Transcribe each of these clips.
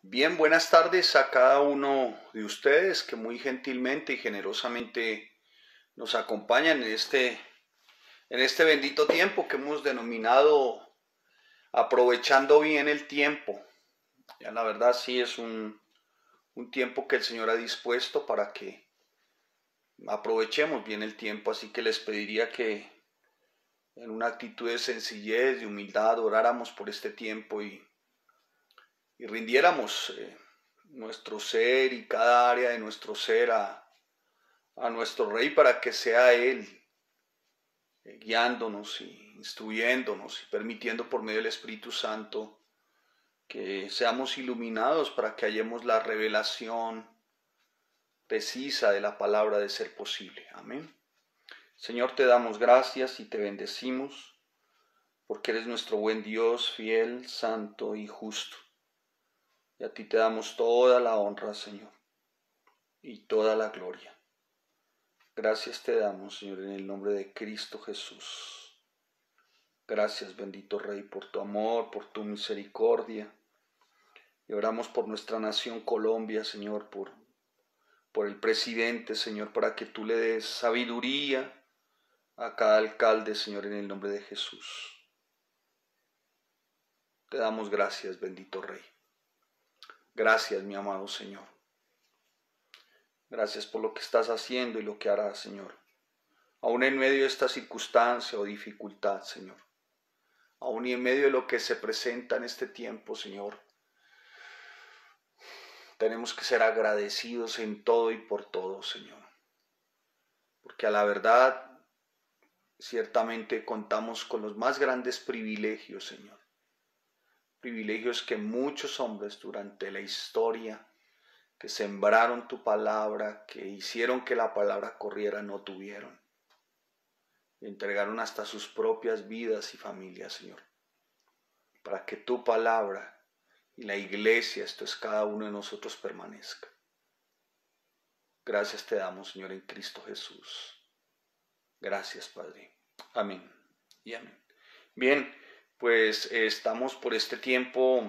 Bien, buenas tardes a cada uno de ustedes que muy gentilmente y generosamente nos acompañan en este bendito tiempo que hemos denominado aprovechando bien el tiempo. Ya la verdad sí es un tiempo que el Señor ha dispuesto para que aprovechemos bien el tiempo, así que les pediría que en una actitud de sencillez, de humildad, oráramos por este tiempo y rindiéramos nuestro ser y cada área de nuestro ser a nuestro Rey para que sea Él guiándonos y instruyéndonos y permitiendo por medio del Espíritu Santo que seamos iluminados para que hallemos la revelación precisa de la palabra de ser posible. Amén. Señor, te damos gracias y te bendecimos porque eres nuestro buen Dios, fiel, santo y justo. Y a ti te damos toda la honra, Señor, y toda la gloria. Gracias te damos, Señor, en el nombre de Cristo Jesús. Gracias, bendito Rey, por tu amor, por tu misericordia. Y oramos por nuestra nación Colombia, Señor, por el presidente, Señor, para que tú le des sabiduría a cada alcalde, Señor, en el nombre de Jesús. Te damos gracias, bendito Rey. Gracias, mi amado Señor. Gracias por lo que estás haciendo y lo que harás, Señor. Aún en medio de esta circunstancia o dificultad, Señor. Aún y en medio de lo que se presenta en este tiempo, Señor. Tenemos que ser agradecidos en todo y por todo, Señor. Porque a la verdad, ciertamente contamos con los más grandes privilegios, Señor. Privilegios que muchos hombres durante la historia, que sembraron tu palabra, que hicieron que la palabra corriera, no tuvieron. Entregaron hasta sus propias vidas y familias, Señor. Para que tu palabra y la iglesia, esto es cada uno de nosotros, permanezca. Gracias te damos, Señor, en Cristo Jesús. Gracias, Padre. Amén y amén. Bien, pues estamos por este tiempo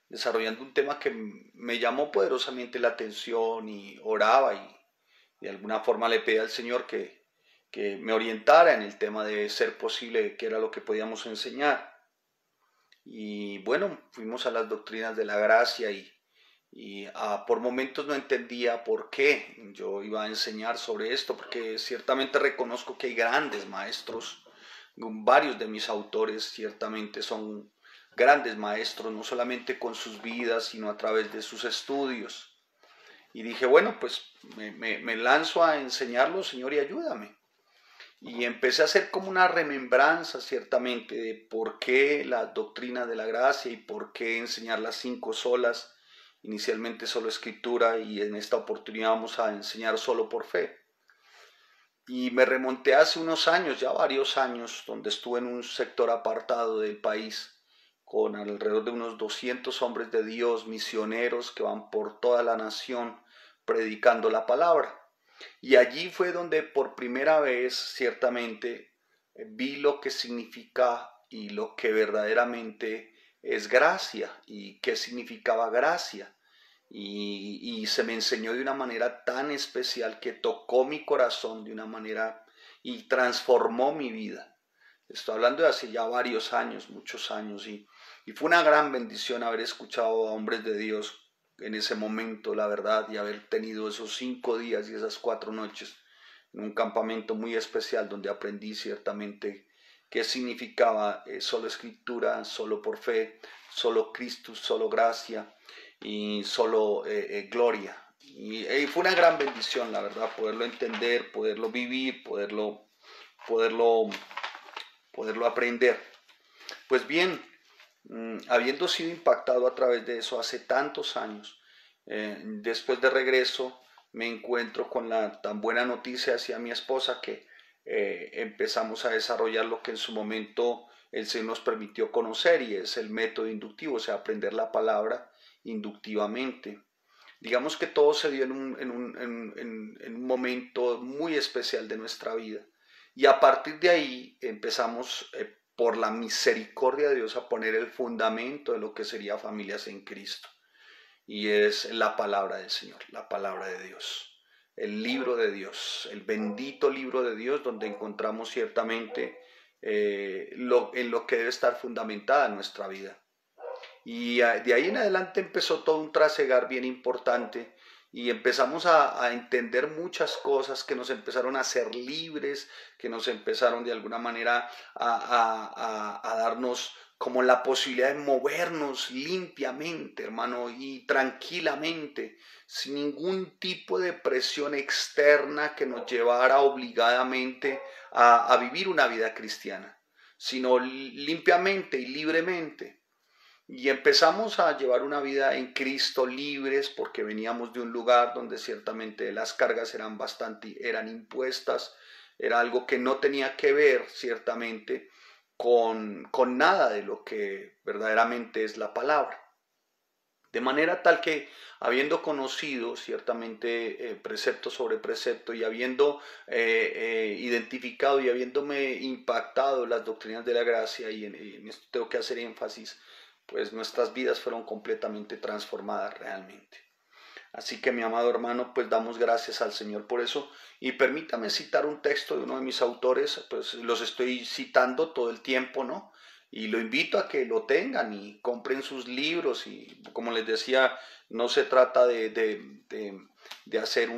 desarrollando un tema que me llamó poderosamente la atención y oraba y de alguna forma le pedí al Señor que me orientara en el tema de ser posible, que era lo que podíamos enseñar. Y bueno, fuimos a las doctrinas de la gracia y por momentos no entendía por qué yo iba a enseñar sobre esto, porque ciertamente reconozco que hay grandes maestros, varios de mis autores ciertamente son grandes maestros, no solamente con sus vidas, sino a través de sus estudios. Y dije, bueno, pues me lanzo a enseñarlo, Señor, y ayúdame. Y empecé a hacer como una remembranza ciertamente de por qué la doctrina de la gracia y por qué enseñar las 5 solas, inicialmente solo escritura y en esta oportunidad vamos a enseñar solo por fe. Y me remonté hace unos años, ya varios años, donde estuve en un sector apartado del país con alrededor de unos 200 hombres de Dios, misioneros que van por toda la nación predicando la palabra. Y allí fue donde por primera vez ciertamente vi lo que significa y lo que verdaderamente es gracia y qué significaba gracia. Y se me enseñó de una manera tan especial que tocó mi corazón de una manera y transformó mi vida. Estoy hablando de hace ya varios años, muchos años, y fue una gran bendición haber escuchado a hombres de Dios en ese momento, la verdad, y haber tenido esos 5 días y esas 4 noches en un campamento muy especial donde aprendí ciertamente qué significaba solo escritura, solo por fe, solo Cristo, solo gracia y solo gloria. Y fue una gran bendición, la verdad, poderlo entender, poderlo vivir, poderlo aprender. Pues bien, habiendo sido impactado a través de eso hace tantos años, después de regreso me encuentro con la tan buena noticia hacia mi esposa que empezamos a desarrollar lo que en su momento el Señor nos permitió conocer y es el método inductivo, o sea, aprender la palabra inductivamente. Digamos que todo se dio en un momento muy especial de nuestra vida y a partir de ahí empezamos por la misericordia de Dios, a poner el fundamento de lo que sería familias en Cristo. Y es la palabra del Señor, la palabra de Dios, el libro de Dios, el bendito libro de Dios, donde encontramos ciertamente en lo que debe estar fundamentada nuestra vida. Y de ahí en adelante empezó todo un trasegar bien importante y empezamos a entender muchas cosas que nos empezaron a hacer libres, que nos empezaron de alguna manera a darnos como la posibilidad de movernos limpiamente, hermano, y tranquilamente, sin ningún tipo de presión externa que nos llevara obligadamente a vivir una vida cristiana, sino limpiamente y libremente. Y empezamos a llevar una vida en Cristo libres, porque veníamos de un lugar donde ciertamente las cargas eran impuestas, era algo que no tenía que ver ciertamente con nada de lo que verdaderamente es la palabra. De manera tal que, habiendo conocido ciertamente precepto sobre precepto y habiendo identificado y habiéndome impactado las doctrinas de la gracia, y en esto tengo que hacer énfasis, pues nuestras vidas fueron completamente transformadas realmente. Así que, mi amado hermano, pues damos gracias al Señor por eso. Y permítame citar un texto de uno de mis autores, pues los estoy citando todo el tiempo, ¿no? Y lo invito a que lo tengan y compren sus libros. Y como les decía, no se trata de hacer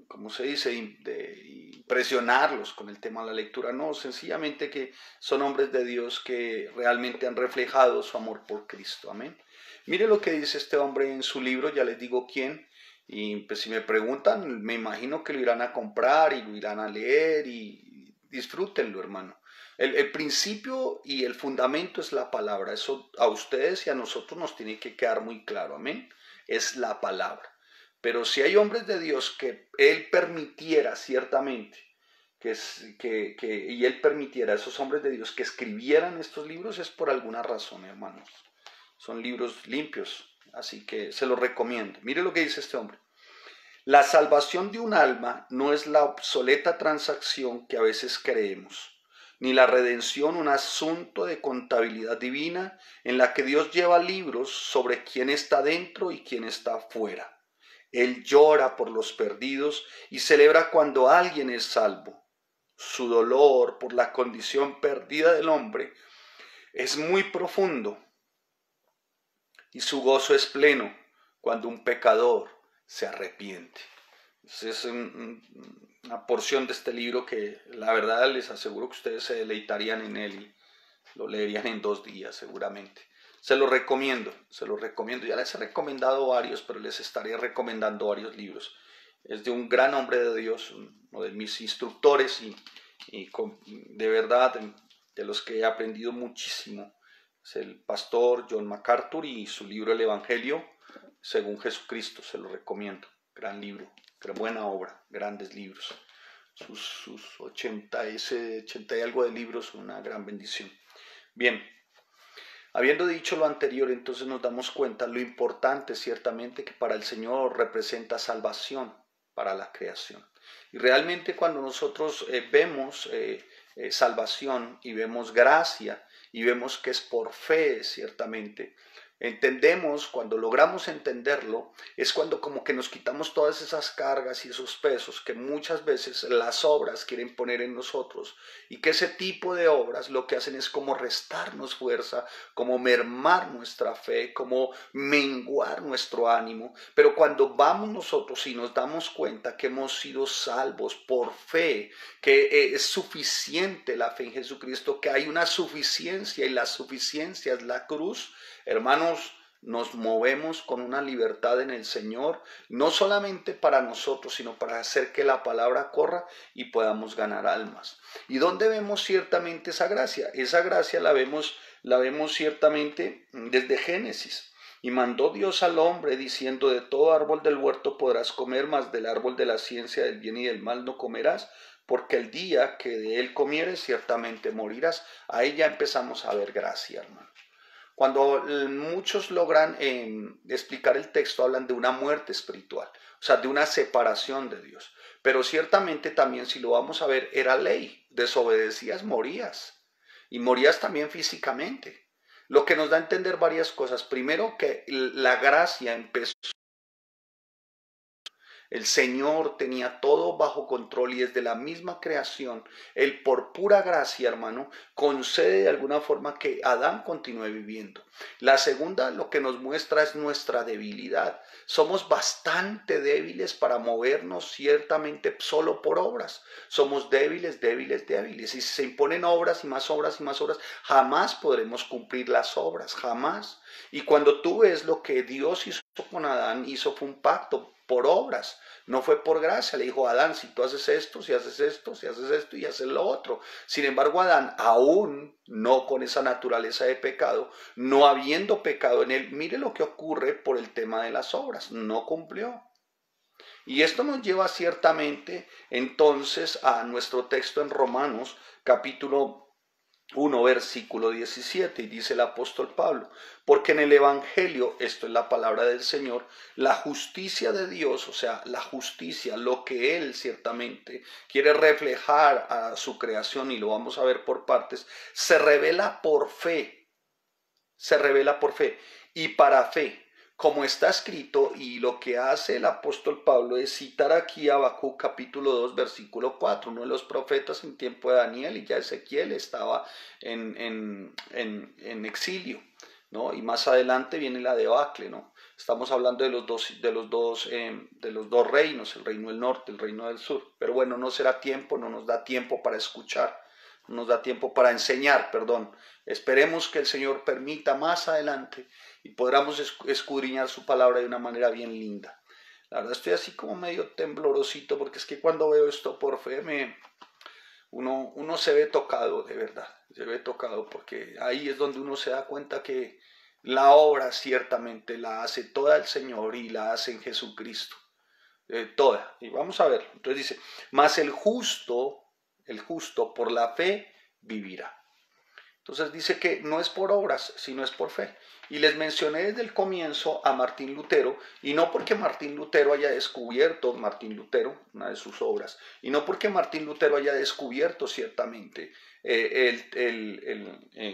¿cómo se dice?, de impresionarlos con el tema de la lectura. No, sencillamente que son hombres de Dios que realmente han reflejado su amor por Cristo. Amén. Mire lo que dice este hombre en su libro, ya les digo quién, y pues si me preguntan, me imagino que lo irán a comprar y lo irán a leer y disfrútenlo, hermano. El principio y el fundamento es la palabra, eso a ustedes y a nosotros nos tiene que quedar muy claro, amén, es la palabra. Pero si hay hombres de Dios que Él permitiera ciertamente, y Él permitiera a esos hombres de Dios que escribieran estos libros, es por alguna razón, hermanos. Son libros limpios, así que se los recomiendo. Mire lo que dice este hombre. La salvación de un alma no es la obsoleta transacción que a veces creemos, ni la redención un asunto de contabilidad divina en la que Dios lleva libros sobre quién está dentro y quién está fuera. Él llora por los perdidos y celebra cuando alguien es salvo. Su dolor por la condición perdida del hombre es muy profundo y su gozo es pleno cuando un pecador se arrepiente. Es una porción de este libro que la verdad les aseguro que ustedes se deleitarían en él y lo leerían en 2 días seguramente. Se lo recomiendo. Ya les he recomendado varios, pero les estaré recomendando varios libros. Es de un gran hombre de Dios, uno de mis instructores y de verdad de los que he aprendido muchísimo. Es el pastor John MacArthur y su libro El Evangelio según Jesucristo, se lo recomiendo. Gran libro, buena obra, grandes libros. Sus 80 y algo de libros son una gran bendición. Bien, habiendo dicho lo anterior, entonces nos damos cuenta lo importante ciertamente que para el Señor representa salvación para la creación. Y realmente cuando nosotros vemos salvación y vemos gracia y vemos que es por fe ciertamente, entendemos, cuando logramos entenderlo, es cuando como que nos quitamos todas esas cargas y esos pesos que muchas veces las obras quieren poner en nosotros, y que ese tipo de obras lo que hacen es como restarnos fuerza, como mermar nuestra fe, como menguar nuestro ánimo. Pero cuando vamos nosotros y nos damos cuenta que hemos sido salvos por fe, que es suficiente la fe en Jesucristo, que hay una suficiencia y la suficiencia es la cruz, hermanos, nos movemos con una libertad en el Señor, no solamente para nosotros, sino para hacer que la palabra corra y podamos ganar almas. ¿Y dónde vemos ciertamente esa gracia? Esa gracia la vemos ciertamente desde Génesis. Y mandó Dios al hombre diciendo: de todo árbol del huerto podrás comer, mas del árbol de la ciencia del bien y del mal no comerás, porque el día que de él comieres ciertamente morirás. Ahí ya empezamos a ver gracia, hermano. Cuando muchos logran explicar el texto, hablan de una muerte espiritual, o sea, de una separación de Dios. Pero ciertamente también, si lo vamos a ver, era ley. Desobedecías, morías. y morías también físicamente. Lo que nos da a entender varias cosas. Primero, que la gracia empezó. El Señor tenía todo bajo control y desde la misma creación, Él por pura gracia, hermano, concede de alguna forma que Adán continúe viviendo. La segunda, lo que nos muestra es nuestra debilidad. Somos bastante débiles para movernos ciertamente solo por obras. Somos débiles, débiles, débiles. Y si se imponen obras y más obras y más obras, jamás podremos cumplir las obras, jamás. Y cuando tú ves lo que Dios hizo con Adán, hizo fue un pacto por obras, no fue por gracia. Le dijo a Adán, si tú haces esto, si haces esto, si haces esto y haces lo otro. Sin embargo, Adán, aún no con esa naturaleza de pecado, no habiendo pecado en él, mire lo que ocurre por el tema de las obras, no cumplió. Y esto nos lleva ciertamente entonces a nuestro texto en Romanos capítulo 1 versículo 17, y dice el apóstol Pablo, porque en el Evangelio, esto es la palabra del Señor, la justicia de Dios, o sea, la justicia, lo que Él ciertamente quiere reflejar a su creación, y lo vamos a ver por partes, se revela por fe, se revela por fe, y para fe, como está escrito, y lo que hace el apóstol Pablo es citar aquí a Habacuc capítulo 2 versículo 4, uno de los profetas en tiempo de Daniel, y ya Ezequiel estaba en exilio, ¿no? Y más adelante viene la debacle, ¿no? Estamos hablando de los dos reinos, el reino del norte, el reino del sur, pero bueno, no será tiempo, no nos da tiempo para escuchar, no nos da tiempo para enseñar, perdón. Esperemos que el Señor permita más adelante y podamos escudriñar su palabra de una manera bien linda. La verdad estoy así como medio temblorosito porque es que cuando veo esto por fe uno se ve tocado, de verdad, se ve tocado porque ahí es donde uno se da cuenta que la obra ciertamente la hace toda el Señor y la hace en Jesucristo, toda. Y vamos a ver, entonces dice, mas el justo por la fe vivirá. Entonces dice que no es por obras, sino es por fe. Y les mencioné desde el comienzo a Martín Lutero, y no porque Martín Lutero haya descubierto, una de sus obras, y no porque Martín Lutero haya descubierto ciertamente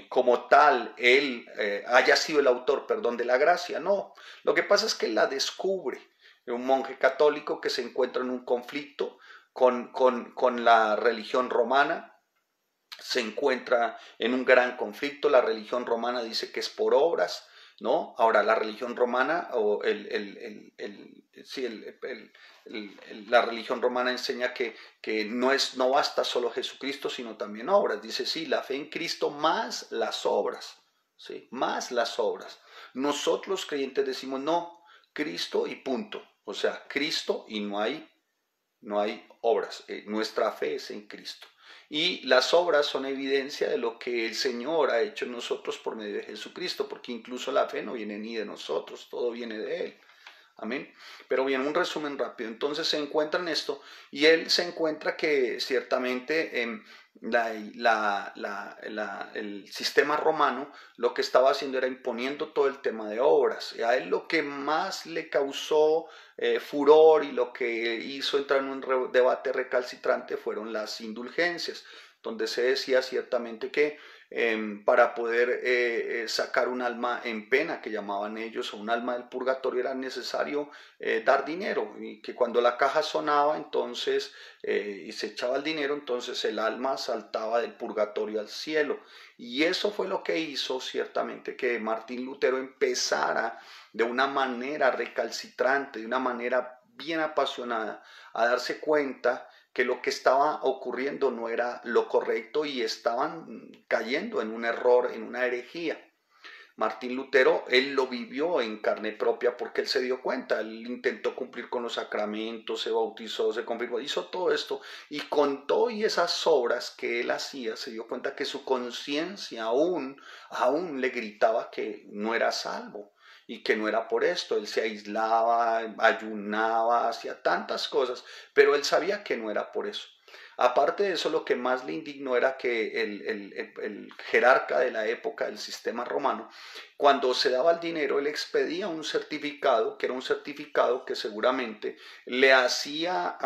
como tal, él haya sido el autor, perdón, de la gracia, no. Lo que pasa es que él la descubre, un monje católico que se encuentra en un conflicto con la religión romana, se encuentra en un gran conflicto. La religión romana dice que es por obras, ¿no? Ahora, la religión romana, o la religión romana enseña que no basta solo Jesucristo, sino también obras. Dice, sí, la fe en Cristo más las obras, ¿sí? Más las obras. Nosotros los creyentes decimos, no, Cristo y punto. O sea, Cristo y no hay obras. Nuestra fe es en Cristo. Y las obras son evidencia de lo que el Señor ha hecho en nosotros por medio de Jesucristo, porque incluso la fe no viene ni de nosotros, todo viene de Él. Amén. Pero bien, un resumen rápido. Entonces se encuentra en esto y él se encuentra que ciertamente el sistema romano lo que estaba haciendo era imponiendo todo el tema de obras. Y a él lo que más le causó furor y lo que hizo entrar en un debate recalcitrante fueron las indulgencias, donde se decía ciertamente que para poder sacar un alma en pena, que llamaban ellos, o un alma del purgatorio, era necesario dar dinero, y que cuando la caja sonaba entonces y se echaba el dinero, entonces el alma saltaba del purgatorio al cielo. Y eso fue lo que hizo ciertamente que Martín Lutero empezara de una manera recalcitrante, de una manera bien apasionada, a darse cuenta que lo que estaba ocurriendo no era lo correcto y estaban cayendo en un error, en una herejía. Martín Lutero, él lo vivió en carne propia porque él se dio cuenta, él intentó cumplir con los sacramentos, se bautizó, se confirmó, hizo todo esto y con todas esas obras que él hacía, se dio cuenta que su conciencia aún le gritaba que no era salvo y que no era por esto. Él se aislaba, ayunaba, hacía tantas cosas, pero él sabía que no era por eso. Aparte de eso, lo que más le indignó era que el jerarca de la época del sistema romano, cuando se daba el dinero, él expedía un certificado, que era un certificado que seguramente le hacía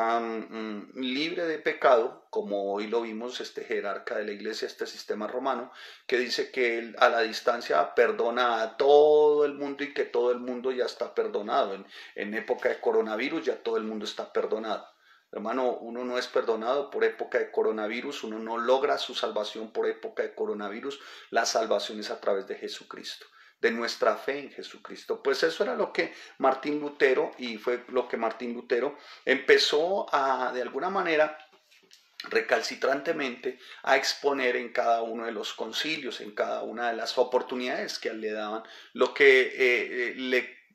libre de pecado, como hoy lo vimos, este jerarca de la iglesia, este sistema romano, que dice que él a la distancia perdona a todo el mundo y que todo el mundo ya está perdonado. En época de coronavirus ya todo el mundo está perdonado. Hermano, uno no es perdonado por época de coronavirus, uno no logra su salvación por época de coronavirus, la salvación es a través de Jesucristo, de nuestra fe en Jesucristo. Pues eso era lo que Martín Lutero, y fue lo que Martín Lutero empezó a, de alguna manera, recalcitrantemente, a exponer en cada uno de los concilios, en cada una de las oportunidades que le daban, lo que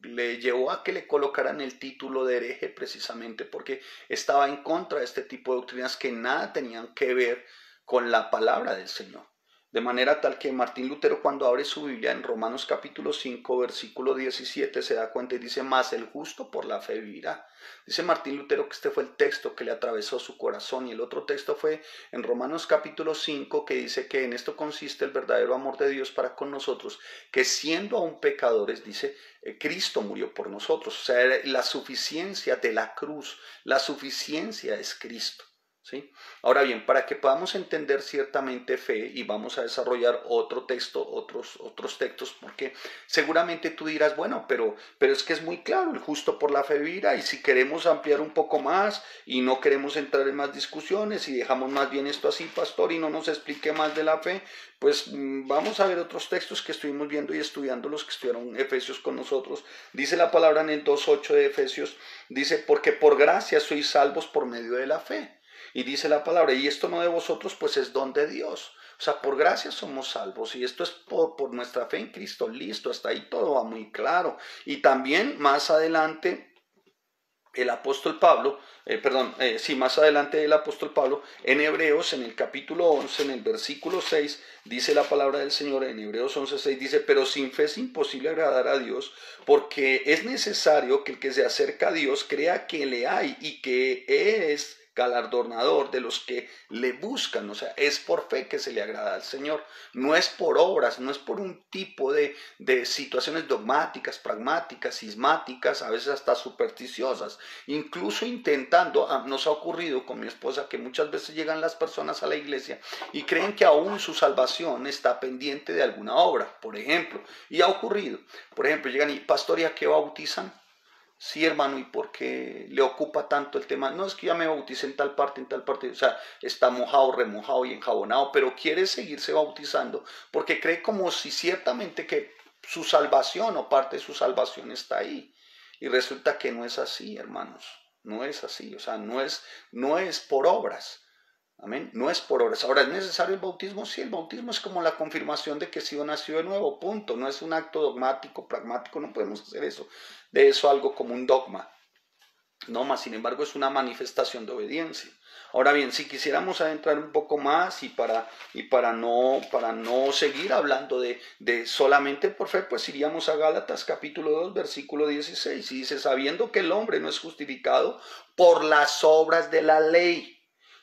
le llevó a que le colocaran el título de hereje, precisamente porque estaba en contra de este tipo de doctrinas que nada tenían que ver con la palabra del Señor. De manera tal que Martín Lutero, cuando abre su Biblia en Romanos capítulo 5, versículo 17, se da cuenta y dice: mas el justo por la fe vivirá. Dice Martín Lutero que este fue el texto que le atravesó su corazón, y el otro texto fue en Romanos capítulo 5, que dice que en esto consiste el verdadero amor de Dios para con nosotros, que siendo aún pecadores, dice, Cristo murió por nosotros. O sea, la suficiencia de la cruz, la suficiencia es Cristo. ¿Sí? Ahora bien, para que podamos entender ciertamente fe, y vamos a desarrollar otro texto, otros textos, porque seguramente tú dirás, bueno, pero es que es muy claro, el justo por la fe vivirá, y si queremos ampliar un poco más y no queremos entrar en más discusiones y dejamos más bien esto así, pastor, y no nos explique más de la fe, pues vamos a ver otros textos que estuvimos viendo y estudiando, los que estudiaron Efesios con nosotros. Dice la palabra en el 2:8 de Efesios, dice, porque por gracia sois salvos por medio de la fe. Y dice la palabra, y esto no de vosotros, pues es don de Dios. O sea, por gracia somos salvos, y esto es por nuestra fe en Cristo. Listo, hasta ahí todo va muy claro. Y también más adelante el apóstol Pablo, más adelante el apóstol Pablo, en Hebreos, en el capítulo 11, en el versículo 6, dice la palabra del Señor, en Hebreos 11:6, dice, pero sin fe es imposible agradar a Dios, porque es necesario que el que se acerca a Dios crea que le hay y que es galardonador de los que le buscan. O sea, es por fe que se le agrada al Señor, no es por obras, no es por un tipo de situaciones dogmáticas, pragmáticas, sismáticas, a veces hasta supersticiosas, incluso intentando, nos ha ocurrido con mi esposa que muchas veces llegan las personas a la iglesia y creen que aún su salvación está pendiente de alguna obra, por ejemplo, y ha ocurrido, por ejemplo, llegan y, pastor, ¿y a qué bautizan? Sí, hermano, ¿y por qué le ocupa tanto el tema? No, es que ya me bauticé en tal parte, o sea, está mojado, remojado y enjabonado, pero quiere seguirse bautizando porque cree como si ciertamente que su salvación o parte de su salvación está ahí. Y resulta que no es así, hermanos, no es así, o sea, no es por obras. Amén. No es por obras. Ahora, ¿es necesario el bautismo? Sí, el bautismo es como la confirmación de que sí nació de nuevo, punto. No es un acto dogmático, pragmático, no podemos hacer eso. De eso algo como un dogma. No más, sin embargo, es una manifestación de obediencia. Ahora bien, si quisiéramos adentrar un poco más y para no seguir hablando de solamente por fe, pues iríamos a Gálatas capítulo 2, versículo 16. Y dice, sabiendo que el hombre no es justificado por las obras de la ley,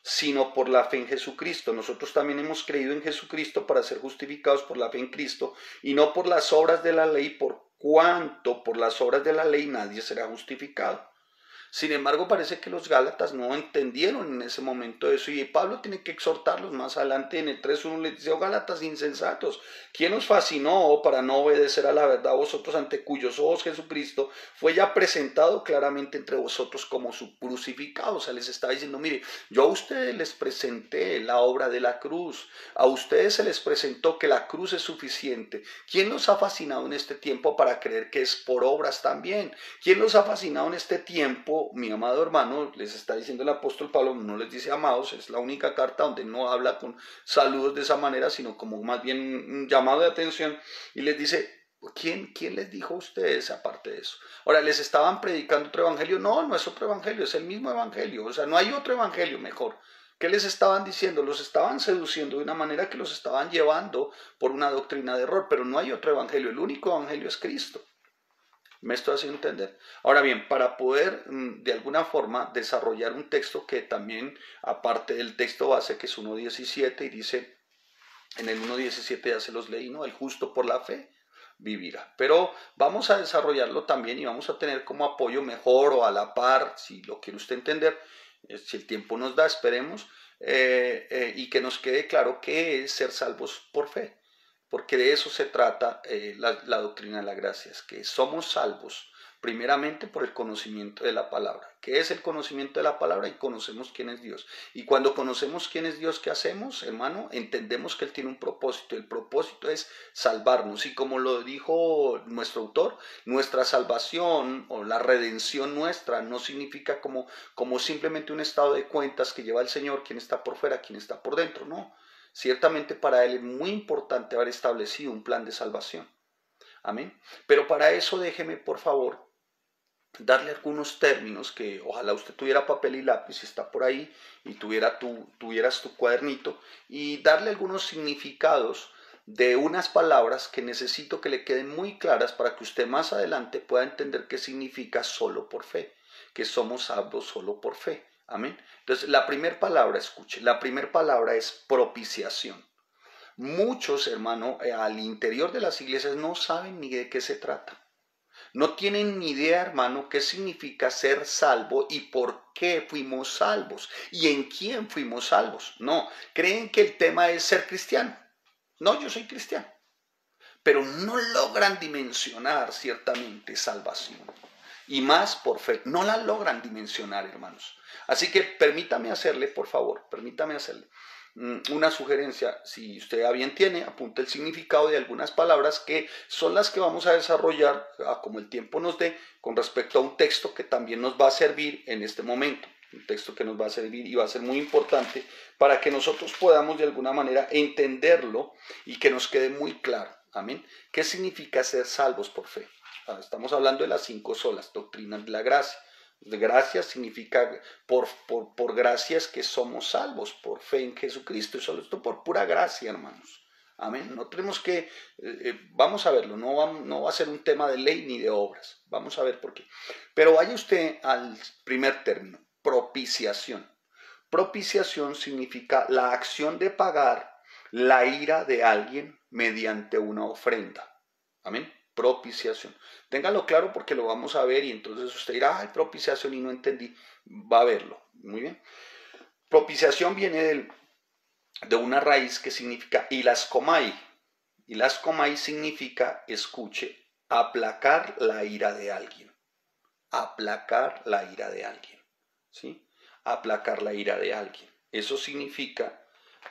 sino por la fe en Jesucristo. Nosotros también hemos creído en Jesucristo para ser justificados por la fe en Cristo y no por las obras de la ley, por cuanto por las obras de la ley nadie será justificado. Sin embargo, parece que los Gálatas no entendieron en ese momento eso, y Pablo tiene que exhortarlos más adelante en el 3:1, les dice, oh Gálatas insensatos, ¿quién os fascinó para no obedecer a la verdad vosotros, ante cuyos ojos Jesucristo fue ya presentado claramente entre vosotros como su crucificado? O sea, les está diciendo, mire, yo a ustedes les presenté la obra de la cruz, a ustedes se les presentó que la cruz es suficiente. ¿Quién los ha fascinado en este tiempo para creer que es por obras también? ¿Quién los ha fascinado en este tiempo? Mi amado hermano, les está diciendo el apóstol Pablo, no les dice amados, es la única carta donde no habla con saludos de esa manera, sino como más bien un llamado de atención, y les dice, ¿quién les dijo a ustedes aparte de eso? Ahora, ¿les estaban predicando otro evangelio? No, no es otro evangelio, es el mismo evangelio, o sea, no hay otro evangelio mejor. ¿Qué les estaban diciendo? Los estaban seduciendo de una manera que los estaban llevando por una doctrina de error, pero no hay otro evangelio, el único evangelio es Cristo. ¿Me estoy haciendo entender? Ahora bien, para poder de alguna forma desarrollar un texto que también, aparte del texto base, que es 1.17, y dice, en el 1.17 ya se los leí, ¿no? El justo por la fe vivirá. Pero vamos a desarrollarlo también y vamos a tener como apoyo mejor o a la par, si lo quiere usted entender, si el tiempo nos da, esperemos, y que nos quede claro qué es ser salvos por fe. Porque de eso se trata la doctrina de la gracia, es que somos salvos primeramente por el conocimiento de la palabra. ¿Qué es el conocimiento de la palabra? Y conocemos quién es Dios. Y cuando conocemos quién es Dios, ¿qué hacemos, hermano? Entendemos que Él tiene un propósito. El propósito es salvarnos. Y como lo dijo nuestro autor, nuestra salvación o la redención nuestra no significa como simplemente un estado de cuentas que lleva el Señor, quién está por fuera, quién está por dentro. No. Ciertamente para Él es muy importante haber establecido un plan de salvación. Amén. Pero para eso déjeme, por favor, darle algunos términos que ojalá usted tuviera papel y lápiz, si está por ahí, y tuvieras tu cuadernito, y darle algunos significados de unas palabras que necesito que le queden muy claras para que usted más adelante pueda entender qué significa solo por fe, que somos salvos solo por fe. Amén. Entonces, la primera palabra, escuche, la primera palabra es propiciación. Muchos, hermano, al interior de las iglesias no saben ni de qué se trata. No tienen ni idea, hermano, qué significa ser salvo y por qué fuimos salvos y en quién fuimos salvos. No, creen que el tema es ser cristiano. No, yo soy cristiano. Pero no logran dimensionar ciertamente salvación. Y más por fe. No la logran dimensionar, hermanos. Así que permítame hacerle, por favor, permítame hacerle una sugerencia. Si usted a bien tiene, apunte el significado de algunas palabras que son las que vamos a desarrollar como el tiempo nos dé con respecto a un texto que también nos va a servir en este momento. Un texto que nos va a servir y va a ser muy importante para que nosotros podamos de alguna manera entenderlo y que nos quede muy claro. Amén. ¿Qué significa ser salvos por fe? Estamos hablando de las 5 solas, doctrinas de la gracia. Gracia significa por gracias que somos salvos, por fe en Jesucristo. Y solo esto por pura gracia, hermanos. Amén. No tenemos que, vamos a verlo, no va a ser un tema de ley ni de obras. Vamos a ver por qué. Pero vaya usted al primer término, propiciación. Propiciación significa la acción de pagar la ira de alguien mediante una ofrenda. Amén. Propiciación. Ténganlo claro porque lo vamos a ver y entonces usted dirá, ay, propiciación y no entendí. Va a verlo. Muy bien. Propiciación viene de una raíz que significa ilascomai. Ilascomai significa, escuche, aplacar la ira de alguien. Aplacar la ira de alguien. ¿Sí? Aplacar la ira de alguien. Eso significa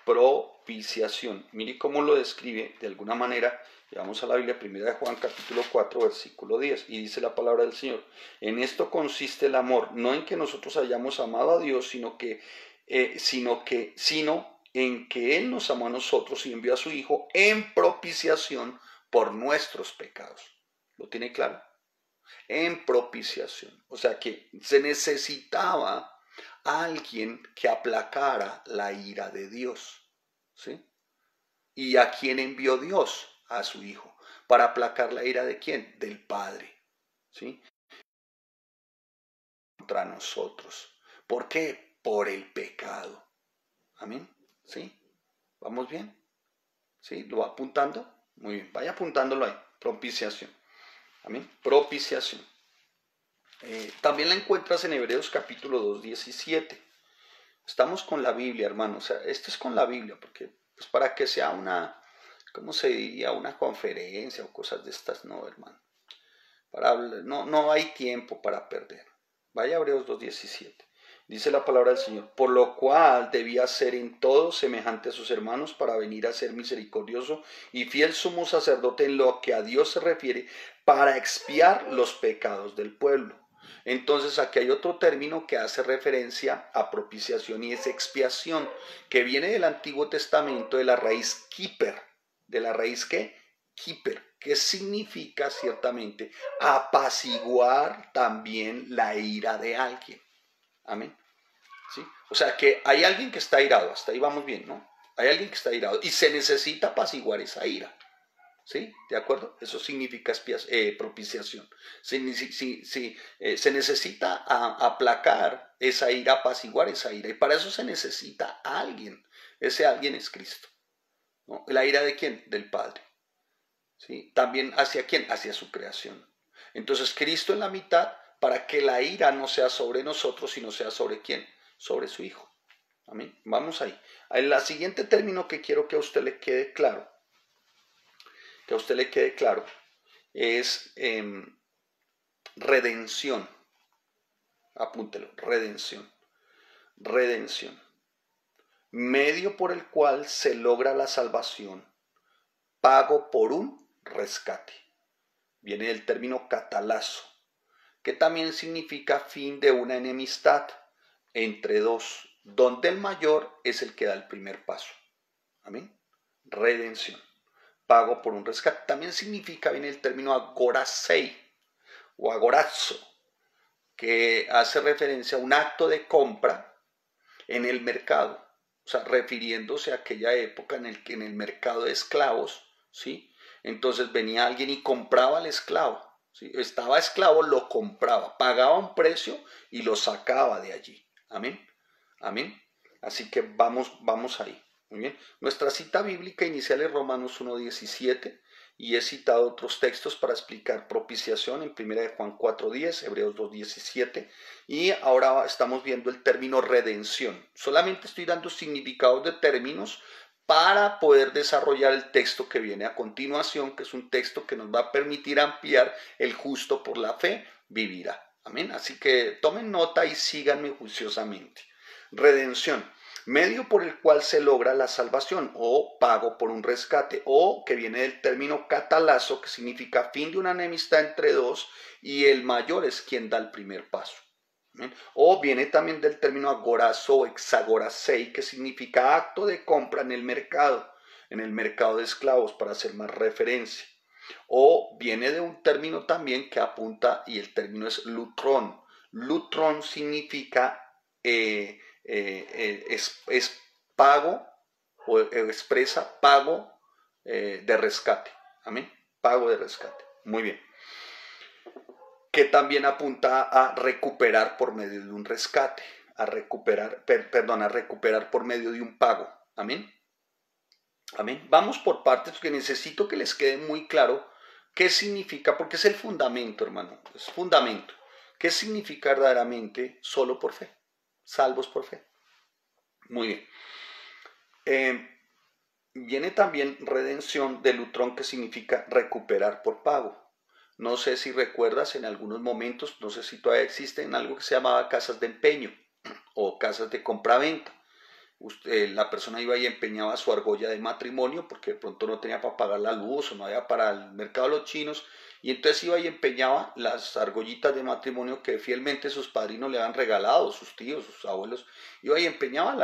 propiciación. Mire cómo lo describe de alguna manera. Vamos a la Biblia, 1 de Juan capítulo 4, versículo 10, y dice la palabra del Señor: en esto consiste el amor, no en que nosotros hayamos amado a Dios, sino en que Él nos amó a nosotros y envió a su Hijo en propiciación por nuestros pecados. ¿Lo tiene claro? En propiciación. O sea que se necesitaba alguien que aplacara la ira de Dios. ¿Sí? ¿Y a quién envió Dios? A su Hijo. ¿Para aplacar la ira de quién? Del Padre. ¿Sí? Contra nosotros. ¿Por qué? Por el pecado. Amén. ¿Sí? ¿Vamos bien? ¿Sí? ¿Lo va apuntando? Muy bien. Vaya apuntándolo ahí. Propiciación. Amén. Propiciación. También la encuentras en Hebreos capítulo 2, 17. Estamos con la Biblia, hermano. O sea, esto es con la Biblia, porque pues para que sea una, ¿cómo se diría? Una conferencia o cosas de estas, no, hermano. No hay tiempo para perder. Vaya a Hebreos 2:17. Dice la palabra del Señor: por lo cual debía ser en todo semejante a sus hermanos, para venir a ser misericordioso y fiel sumo sacerdote en lo que a Dios se refiere, para expiar los pecados del pueblo. Entonces aquí hay otro término que hace referencia a propiciación y es expiación, que viene del Antiguo Testamento, de la raíz kiper. ¿De la raíz qué? Kiper, que significa ciertamente apaciguar también la ira de alguien. Amén. ¿Sí? O sea que hay alguien que está irado, hasta ahí vamos bien, ¿no? Hay alguien que está irado y se necesita apaciguar esa ira. ¿Sí? ¿De acuerdo? Eso significa propiciación. Se necesita aplacar esa ira, apaciguar esa ira. Y para eso se necesita a alguien. Ese alguien es Cristo, ¿no? ¿La ira de quién? Del Padre. ¿Sí? También hacia quién? Hacia su creación. Entonces Cristo en la mitad para que la ira no sea sobre nosotros, sino sea sobre quién? Sobre su Hijo. Amén. Vamos ahí. El siguiente término que quiero que a usted le quede claro, es redención. Apúntelo, redención. Redención. Medio por el cual se logra la salvación. Pago por un rescate. Viene del término catalazo, que también significa fin de una enemistad entre dos, donde el mayor es el que da el primer paso. Amén. Redención. Pago por un rescate. También significa, viene el término agorasei o agorazo, que hace referencia a un acto de compra en el mercado, o sea, refiriéndose a aquella época en el que en el mercado de esclavos, ¿sí? Entonces venía alguien y compraba al esclavo, ¿sí? Estaba esclavo, lo compraba, pagaba un precio y lo sacaba de allí. Amén. Amén. Así que vamos ahí. Muy bien. Nuestra cita bíblica inicial es Romanos 1:17 y he citado otros textos para explicar propiciación en 1 de Juan 4:10, Hebreos 2:17 y ahora estamos viendo el término redención. Solamente estoy dando significados de términos para poder desarrollar el texto que viene a continuación, que es un texto que nos va a permitir ampliar el justo por la fe vivirá. Amén. Así que tomen nota y síganme juiciosamente. Redención, medio por el cual se logra la salvación o pago por un rescate, o que viene del término catalazo, que significa fin de una enemistad entre dos y el mayor es quien da el primer paso. ¿Bien? O viene también del término agorazo o exagorasei, que significa acto de compra en el mercado de esclavos, para hacer más referencia. O viene de un término también que apunta, y el término es lutrón. Lutrón significa es pago o expresa pago de rescate. Amén. Pago de rescate. Muy bien. Que también apunta a recuperar por medio de un rescate, a recuperar por medio de un pago. Amén. Amén. Vamos por partes porque necesito que les quede muy claro qué significa, porque es el fundamento, hermano, es fundamento. ¿Qué significa verdaderamente solo por fe? Salvos por fe. Muy bien. Viene también redención de lutrón, que significa recuperar por pago. No sé si recuerdas, en algunos momentos, no sé si todavía existen, algo que se llamaba casas de empeño o casas de compraventa. La persona iba y empeñaba su argolla de matrimonio porque de pronto no tenía para pagar la luz o no había para el mercado de los chinos, y entonces iba y empeñaba las argollitas de matrimonio que fielmente sus padrinos le habían regalado, sus tíos, sus abuelos, iba y empeñaba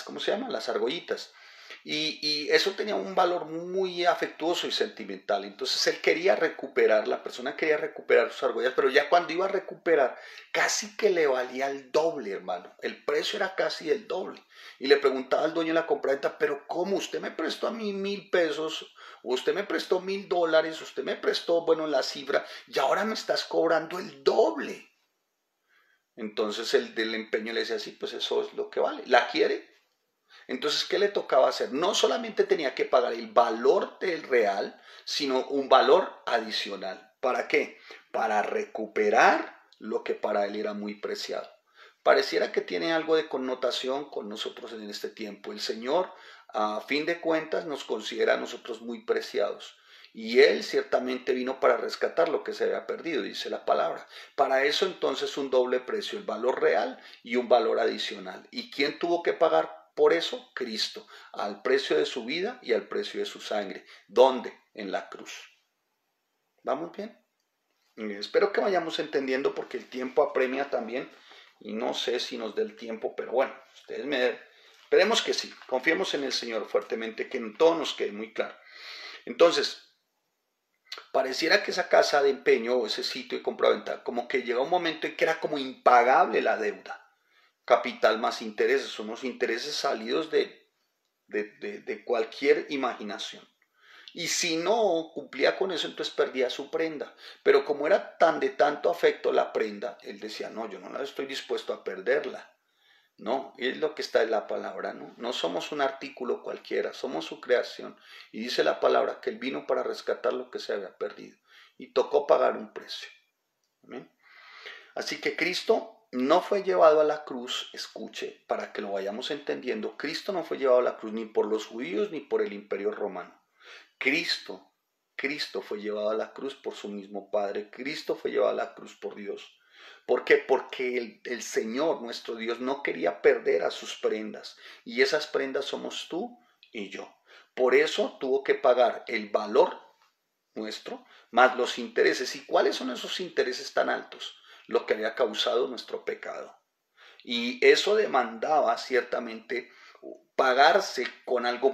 ¿cómo se llama? Las argollitas. Y eso tenía un valor muy afectuoso y sentimental. Entonces él quería recuperar, la persona quería recuperar sus argollas, pero ya cuando iba a recuperar, casi que le valía el doble, hermano. El precio era casi el doble. Y le preguntaba al dueño de la compraventa, pero ¿cómo? Usted me prestó a mí 1,000 pesos, o usted me prestó $1,000, usted me prestó, bueno, la cifra, y ahora me estás cobrando el doble. Entonces el del empeño le decía, sí, pues eso es lo que vale. ¿La quiere? Entonces, ¿qué le tocaba hacer? No solamente tenía que pagar el valor del real, sino un valor adicional. ¿Para qué? Para recuperar lo que para él era muy preciado. Pareciera que tiene algo de connotación con nosotros en este tiempo. El Señor, a fin de cuentas, nos considera a nosotros muy preciados. Y Él ciertamente vino para rescatar lo que se había perdido, dice la palabra. Para eso entonces un doble precio, el valor real y un valor adicional. ¿Y quién tuvo que pagar por eso? Cristo, al precio de su vida y al precio de su sangre. ¿Dónde? En la cruz. ¿Vamos bien? Espero que vayamos entendiendo porque el tiempo apremia también y no sé si nos dé el tiempo, pero bueno, esperemos que sí. Confiemos en el Señor fuertemente, que en todo nos quede muy claro. Entonces, pareciera que esa casa de empeño o ese sitio de compraventa, como que llega un momento en que era como impagable la deuda. Capital más intereses, unos intereses salidos de cualquier imaginación. Y si no cumplía con eso, entonces perdía su prenda. Pero como era tan de tanto afecto la prenda, él decía, no, yo no la estoy dispuesto a perderla. No, es lo que está en la palabra, ¿no? No somos un artículo cualquiera, somos su creación. Y dice la palabra que él vino para rescatar lo que se había perdido. Y tocó pagar un precio. ¿Amén? Así que Cristo no fue llevado a la cruz, escuche, para que lo vayamos entendiendo, Cristo no fue llevado a la cruz ni por los judíos ni por el imperio romano. Cristo fue llevado a la cruz por su mismo Padre. Cristo fue llevado a la cruz por Dios. ¿Por qué? Porque el Señor, nuestro Dios, no quería perder a sus prendas. Y esas prendas somos tú y yo. Por eso tuvo que pagar el valor nuestro más los intereses. ¿Y cuáles son esos intereses tan altos? Lo que había causado nuestro pecado. Y eso demandaba ciertamente pagarse con algo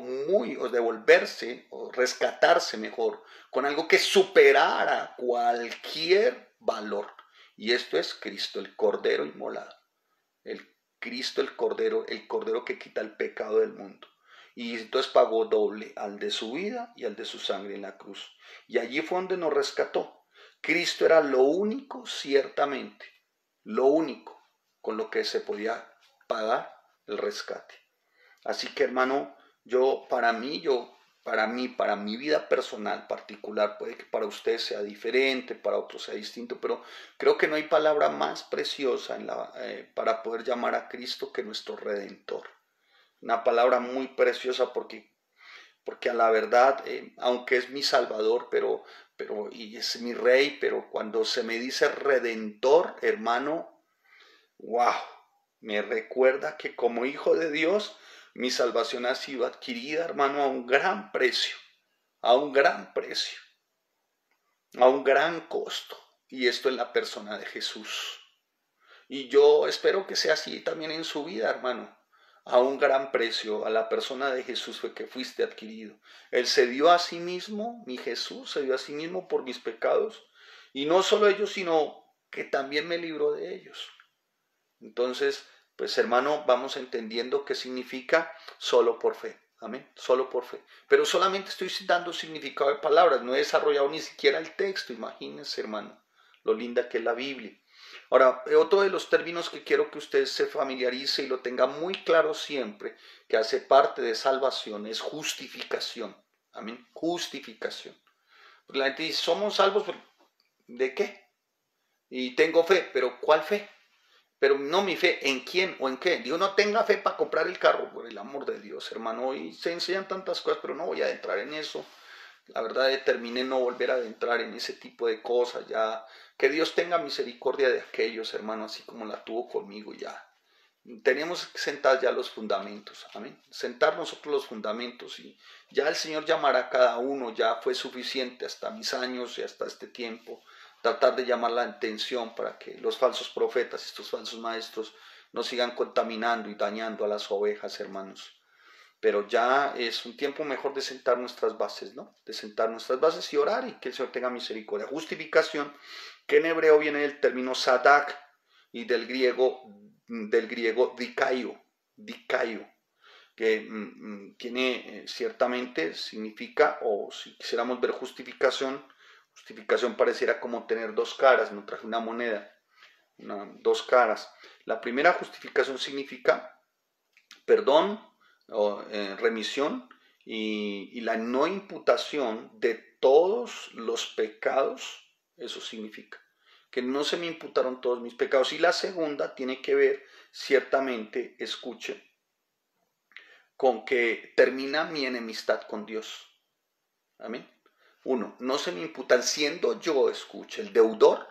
o devolverse, o rescatarse mejor, con algo que superara cualquier valor. Y esto es Cristo, el Cordero inmolado. El Cristo, el Cordero que quita el pecado del mundo. Y entonces pagó doble, al de su vida y al de su sangre en la cruz. Y allí fue donde nos rescató. Cristo era lo único, ciertamente, lo único con lo que se podía pagar el rescate. Así que, hermano, para mi vida personal particular, puede que para usted sea diferente, para otros sea distinto, pero creo que no hay palabra más preciosa para poder llamar a Cristo que nuestro Redentor. Una palabra muy preciosa porque a la verdad, aunque es mi Salvador, y es mi Rey, pero cuando se me dice Redentor, hermano, wow, me recuerda que como hijo de Dios, mi salvación ha sido adquirida, hermano, a un gran precio, a un gran precio, a un gran costo. Y esto en la persona de Jesús. Y yo espero que sea así también en su vida, hermano. A un gran precio, a la persona de Jesús fue que fuiste adquirido. Él se dio a sí mismo, mi Jesús se dio a sí mismo por mis pecados. Y no solo ellos, sino que también me libró de ellos. Entonces, pues hermano, vamos entendiendo qué significa solo por fe. Amén, solo por fe. Pero solamente estoy dando significado de palabras, no he desarrollado ni siquiera el texto, imagínense, hermano, lo linda que es la Biblia. Ahora, otro de los términos que quiero que usted se familiarice y lo tenga muy claro siempre, que hace parte de salvación, es justificación. Amén, justificación. Porque la gente dice, ¿somos salvos de qué? Y tengo fe, pero ¿cuál fe? Pero no mi fe, ¿en quién o en qué? Dios no tenga fe para comprar el carro, por el amor de Dios, hermano. Hoy se enseñan tantas cosas, pero no voy a adentrar en eso. La verdad determiné no volver a adentrar en ese tipo de cosas. Ya que Dios tenga misericordia de aquellos, hermano, así como la tuvo conmigo ya. Tenemos que sentar ya los fundamentos, amén. Sentar nosotros los fundamentos y ya el Señor llamará a cada uno, ya fue suficiente hasta mis años y hasta este tiempo. Tratar de llamar la atención para que los falsos profetas, estos falsos maestros, no sigan contaminando y dañando a las ovejas, hermanos. Pero ya es un tiempo mejor de sentar nuestras bases, ¿no? De sentar nuestras bases y orar y que el Señor tenga misericordia. Justificación, que en hebreo viene del término sadak y del griego dikaio, que tiene ciertamente significa, o si quisiéramos ver justificación pareciera como tener dos caras. No traje una moneda, dos caras. La primera justificación significa perdón o remisión y la no imputación de todos los pecados. Eso significa que no se me imputaron todos mis pecados. Y la segunda tiene que ver ciertamente, escuche, con que termina mi enemistad con Dios. Amén. Uno, no se me imputan, siendo yo, escuche, el deudor,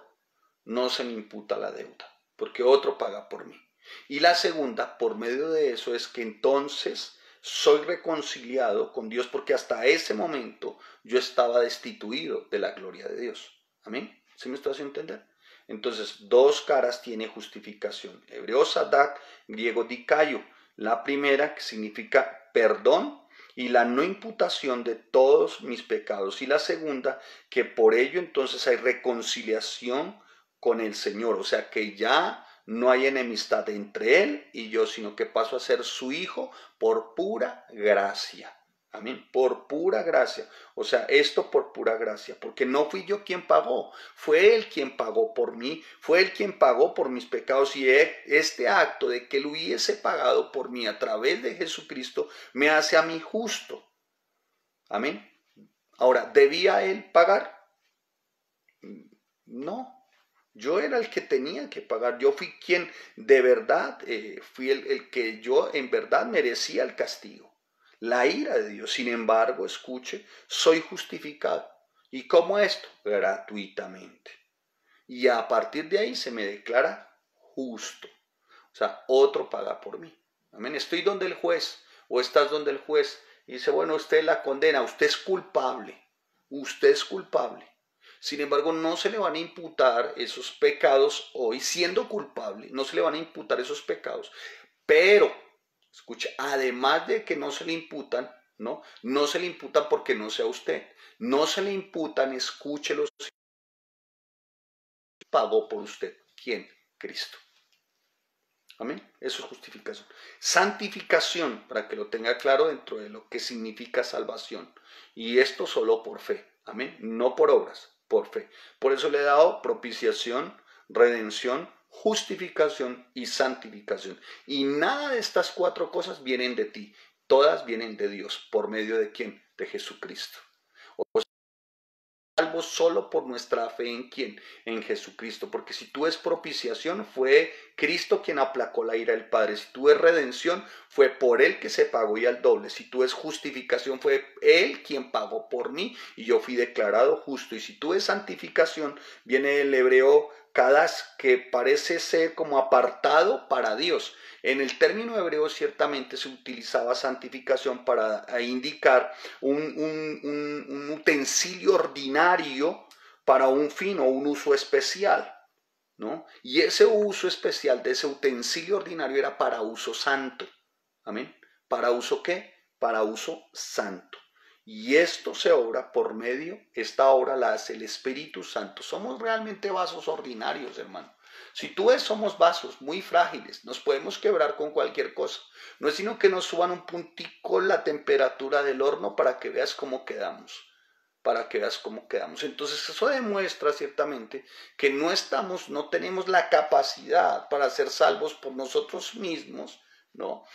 no se me imputa la deuda, porque otro paga por mí. Y la segunda, por medio de eso, es que entonces soy reconciliado con Dios, porque hasta ese momento yo estaba destituido de la gloria de Dios. Amén. ¿Sí me estoy haciendo entender? Entonces, dos caras tiene justificación. Hebreo sadak, griego dikaio. La primera, que significa perdón y la no imputación de todos mis pecados. Y la segunda, que por ello entonces hay reconciliación con el Señor. O sea que ya no hay enemistad entre Él y yo, sino que paso a ser su hijo por pura gracia. Amén. Por pura gracia. O sea, esto por pura gracia. Porque no fui yo quien pagó. Fue Él quien pagó por mí. Fue Él quien pagó por mis pecados. Y este acto de que Él hubiese pagado por mí a través de Jesucristo me hace a mí justo. Amén. Ahora, ¿debía Él pagar? No. Yo era el que tenía que pagar. Yo fui quien de verdad, fui el que yo en verdad merecía el castigo. La ira de Dios. Sin embargo, escuche, soy justificado. ¿Y cómo esto? Gratuitamente. Y a partir de ahí se me declara justo. O sea, otro paga por mí. Amén. Estoy donde el juez o estás donde el juez y dice, bueno, usted la condena, usted es culpable. Usted es culpable. Sin embargo, no se le van a imputar esos pecados hoy, siendo culpable, no se le van a imputar esos pecados. Pero, escucha, además de que no se le imputan, no se le imputan porque no sea usted. No se le imputan, escúchelo, pagó por usted. ¿Quién? Cristo. Amén. Eso es justificación. Santificación, para que lo tenga claro dentro de lo que significa salvación. Y esto solo por fe. Amén. No por obras, por fe. Por eso le he dado propiciación, redención, justificación y santificación. Y nada de estas cuatro cosas vienen de ti. Todas vienen de Dios. ¿Por medio de quién? De Jesucristo. Salvos solo por nuestra fe en quién, en Jesucristo, porque si tú es propiciación, fue Cristo quien aplacó la ira del Padre. Si tú es redención, fue por Él que se pagó y al doble. Si tú es justificación, fue Él quien pagó por mí y yo fui declarado justo. Y si tú es santificación, viene el hebreo kadas, que parece ser como apartado para Dios. En el término hebreo ciertamente se utilizaba santificación para indicar un utensilio ordinario para un fin o un uso especial, ¿no? Y ese uso especial de ese utensilio ordinario era para uso santo. ¿Amén? ¿Para uso qué? Para uso santo. Y esto se obra por medio, esta obra la hace el Espíritu Santo. Somos realmente vasos ordinarios, hermano. Si tú ves, somos vasos muy frágiles, nos podemos quebrar con cualquier cosa. No es sino que nos suban un puntico la temperatura del horno para que veas cómo quedamos. Para que veas cómo quedamos. Entonces eso demuestra ciertamente que no tenemos la capacidad para ser salvos por nosotros mismos. No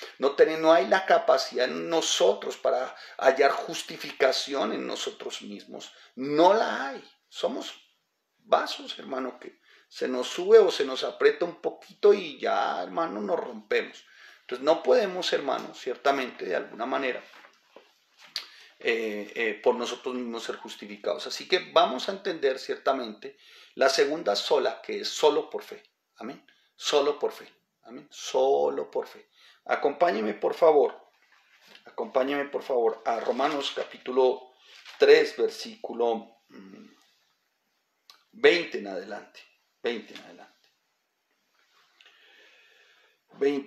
hay la capacidad en nosotros para hallar justificación en nosotros mismos. No la hay. Somos vasos, hermano, que se nos sube o se nos aprieta un poquito y ya, hermano, nos rompemos. Entonces no podemos, hermano, ciertamente, de alguna manera, por nosotros mismos ser justificados. Así que vamos a entender ciertamente la segunda sola, que es solo por fe. Amén. Solo por fe. Amén. Solo por fe. Acompáñeme por favor a Romanos capítulo 3, versículo 20 en adelante. 20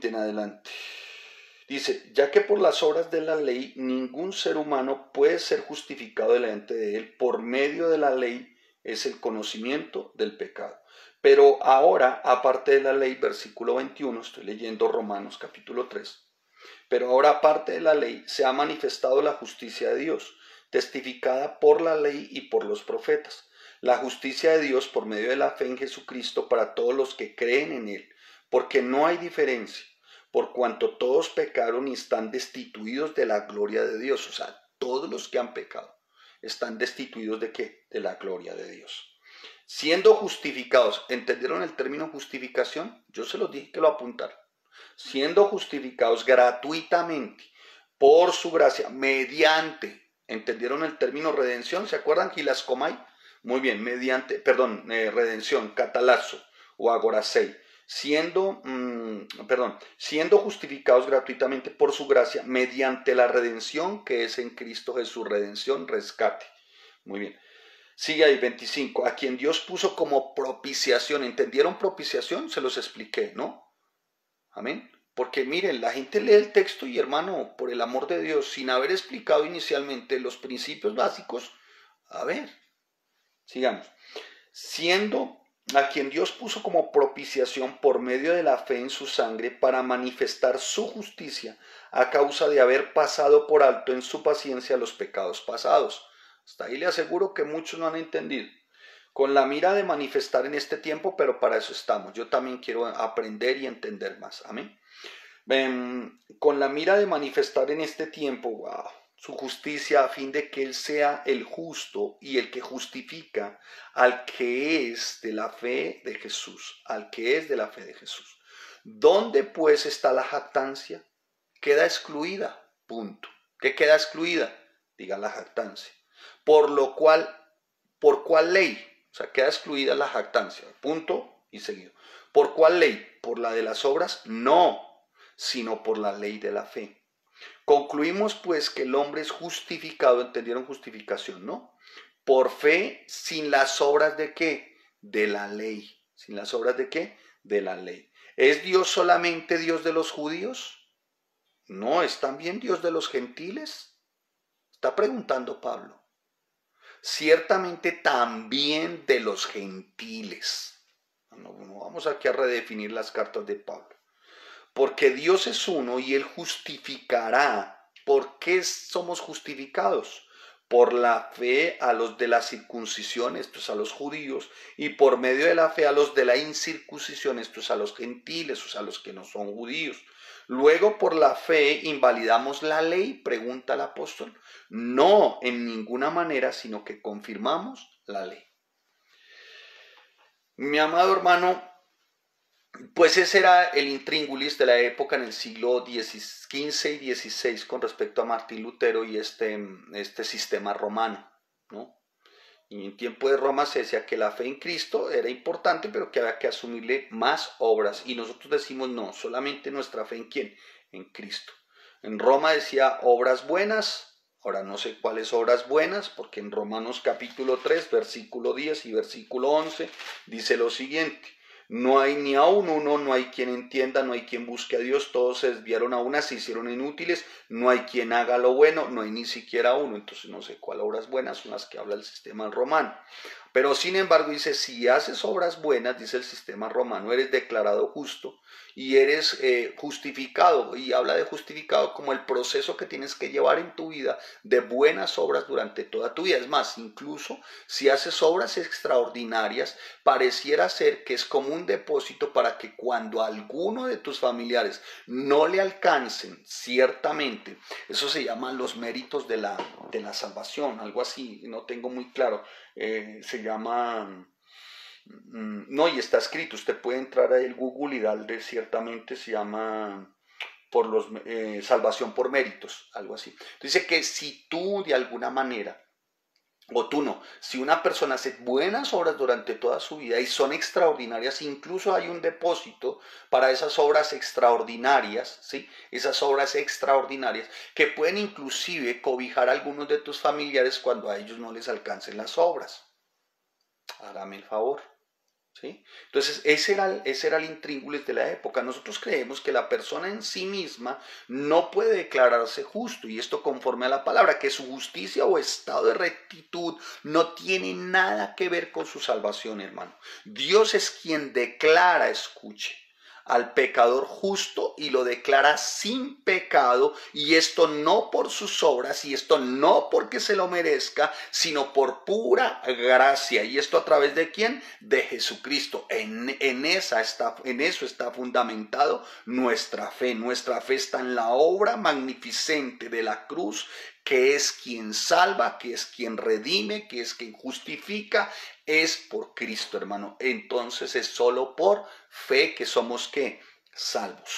en adelante. Dice, ya que por las obras de la ley ningún ser humano puede ser justificado delante de él, por medio de la ley es el conocimiento del pecado. Pero ahora, aparte de la ley, versículo 21, estoy leyendo Romanos capítulo 3, pero ahora aparte de la ley se ha manifestado la justicia de Dios, testificada por la ley y por los profetas. La justicia de Dios por medio de la fe en Jesucristo para todos los que creen en Él, porque no hay diferencia, por cuanto todos pecaron y están destituidos de la gloria de Dios. O sea, todos los que han pecado están destituidos ¿de qué? De la gloria de Dios. Siendo justificados, ¿entendieron el término justificación? Yo se los dije que lo apuntaran. Siendo justificados gratuitamente por su gracia, mediante, ¿entendieron el término redención? ¿Se acuerdan? Gilascomai. Muy bien, redención, catalazo o agorasei. Siendo justificados gratuitamente por su gracia, mediante la redención que es en Cristo Jesús, redención, rescate. Muy bien. Sigue ahí, 25, a quien Dios puso como propiciación. ¿Entendieron propiciación? Se los expliqué, ¿no? Amén. Porque miren, la gente lee el texto y hermano, por el amor de Dios, sin haber explicado inicialmente los principios básicos, a ver, sigamos. Siendo a quien Dios puso como propiciación por medio de la fe en su sangre para manifestar su justicia a causa de haber pasado por alto en su paciencia los pecados pasados. Hasta ahí le aseguro que muchos no han entendido. Con la mira de manifestar en este tiempo, pero para eso estamos. Yo también quiero aprender y entender más. Amén. Con la mira de manifestar en este tiempo, wow, su justicia a fin de que Él sea el justo y el que justifica al que es de la fe de Jesús, al que es de la fe de Jesús. ¿Dónde pues está la jactancia? Queda excluida, punto. ¿Qué queda excluida? Diga la jactancia. Por lo cual, ¿por cuál ley? O sea, queda excluida la jactancia, punto y seguido. ¿Por cuál ley? ¿Por la de las obras? No, sino por la ley de la fe. Concluimos pues que el hombre es justificado, ¿entendieron justificación, no? Por fe, sin las obras de ¿qué? De la ley. ¿Sin las obras de qué? De la ley. ¿Es Dios solamente Dios de los judíos? No, ¿es también Dios de los gentiles? Está preguntando Pablo. Ciertamente también de los gentiles. No vamos aquí a redefinir las cartas de Pablo. Porque Dios es uno y Él justificará. ¿Por qué somos justificados? Por la fe a los de la circuncisión, estos a los judíos, y por medio de la fe a los de la incircuncisión, estos a los gentiles, o sea, a los que no son judíos. Luego, por la fe, invalidamos la ley, pregunta el apóstol. No, en ninguna manera, sino que confirmamos la ley. Mi amado hermano, pues ese era el intríngulis de la época en el siglo XV y XVI con respecto a Martín Lutero y este sistema romano, ¿no? Y en tiempo de Roma se decía que la fe en Cristo era importante, pero que había que asumirle más obras. Y nosotros decimos no, solamente nuestra fe en ¿quién? En Cristo. En Roma decía obras buenas. Ahora no sé cuáles obras buenas, porque en Romanos capítulo 3, versículo 10 y versículo 11 dice lo siguiente. No hay ni aun uno, no hay quien entienda, no hay quien busque a Dios, todos se desviaron a una, se hicieron inútiles, no hay quien haga lo bueno, no hay ni siquiera uno. Entonces no sé cuál obras buenas son las que habla el sistema romano. Pero sin embargo dice, si haces obras buenas, dice el sistema romano, eres declarado justo y eres justificado. Y habla de justificado como el proceso que tienes que llevar en tu vida de buenas obras durante toda tu vida. Es más, incluso si haces obras extraordinarias, pareciera ser que es como un depósito para que cuando a alguno de tus familiares no le alcancen, ciertamente, eso se llaman los méritos de la salvación, algo así, no tengo muy claro. Se llama, no, y está escrito, usted puede entrar ahí en Google y darle, ciertamente se llama por los salvación por méritos, algo así. Dice que si tú de alguna manera, o tú no, si una persona hace buenas obras durante toda su vida y son extraordinarias, incluso hay un depósito para esas obras extraordinarias, ¿sí? Esas obras extraordinarias que pueden inclusive cobijar a algunos de tus familiares cuando a ellos no les alcancen las obras. Hágame el favor. ¿Sí? Entonces ese era el intríngulis de la época. Nosotros creemos que la persona en sí misma no puede declararse justo, y esto conforme a la palabra, que su justicia o estado de rectitud no tiene nada que ver con su salvación, hermano. Dios es quien declara, escuche, al pecador justo y lo declara sin pecado, y esto no por sus obras, y esto no porque se lo merezca, sino por pura gracia. ¿Y esto a través de quién? De Jesucristo. En eso está fundamentado nuestra fe. Nuestra fe está en la obra magnificente de la cruz, que es quien salva, que es quien redime, que es quien justifica, es por Cristo, hermano. Entonces es solo por fe que somos ¿qué? Salvos.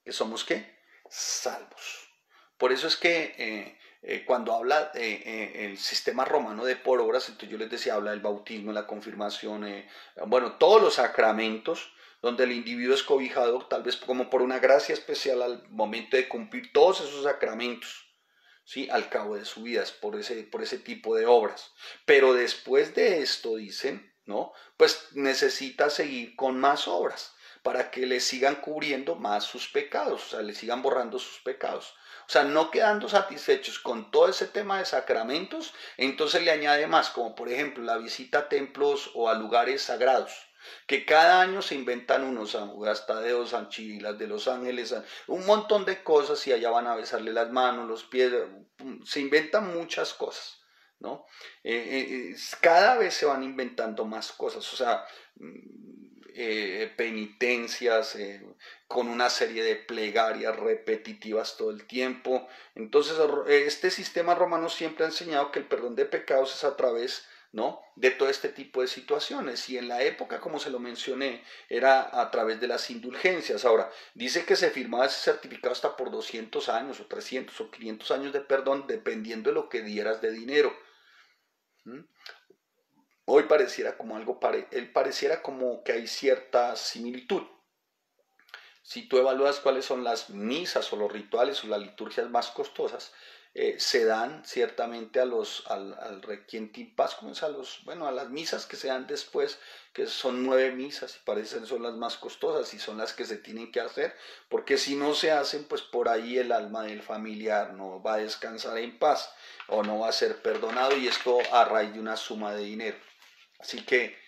¿Que somos qué? Salvos. Por eso es que cuando habla el sistema romano de por obras, entonces yo les decía, habla del bautismo, la confirmación, bueno, todos los sacramentos, donde el individuo es cobijado tal vez como por una gracia especial al momento de cumplir todos esos sacramentos. ¿Sí? Al cabo de su vida, es por ese tipo de obras. Pero después de esto, dicen, ¿no? Pues necesita seguir con más obras para que le sigan cubriendo más sus pecados, o sea, le sigan borrando sus pecados. O sea, no quedando satisfechos con todo ese tema de sacramentos, entonces le añade más, como por ejemplo la visita a templos o a lugares sagrados, que cada año se inventan unos, San Gastadeo, San Chivilas de Los Ángeles, un montón de cosas y allá van a besarle las manos, los pies, se inventan muchas cosas, ¿no? Cada vez se van inventando más cosas, o sea, penitencias, con una serie de plegarias repetitivas todo el tiempo. Entonces, este sistema romano siempre ha enseñado que el perdón de pecados es a través, ¿no?, de todo este tipo de situaciones, y en la época, como se lo mencioné, era a través de las indulgencias. Ahora, dice que se firmaba ese certificado hasta por 200 años o 300 o 500 años de perdón, dependiendo de lo que dieras de dinero. ¿Mm? Hoy pareciera como algo, él pareciera como que hay cierta similitud. Si tú evalúas cuáles son las misas o los rituales o las liturgias más costosas, se dan ciertamente al Requiem Pascuum, a las misas que se dan después, que son 9 misas y parecen son las más costosas y son las que se tienen que hacer, porque si no se hacen, pues por ahí el alma del familiar no va a descansar en paz o no va a ser perdonado, y esto a raíz de una suma de dinero. Así que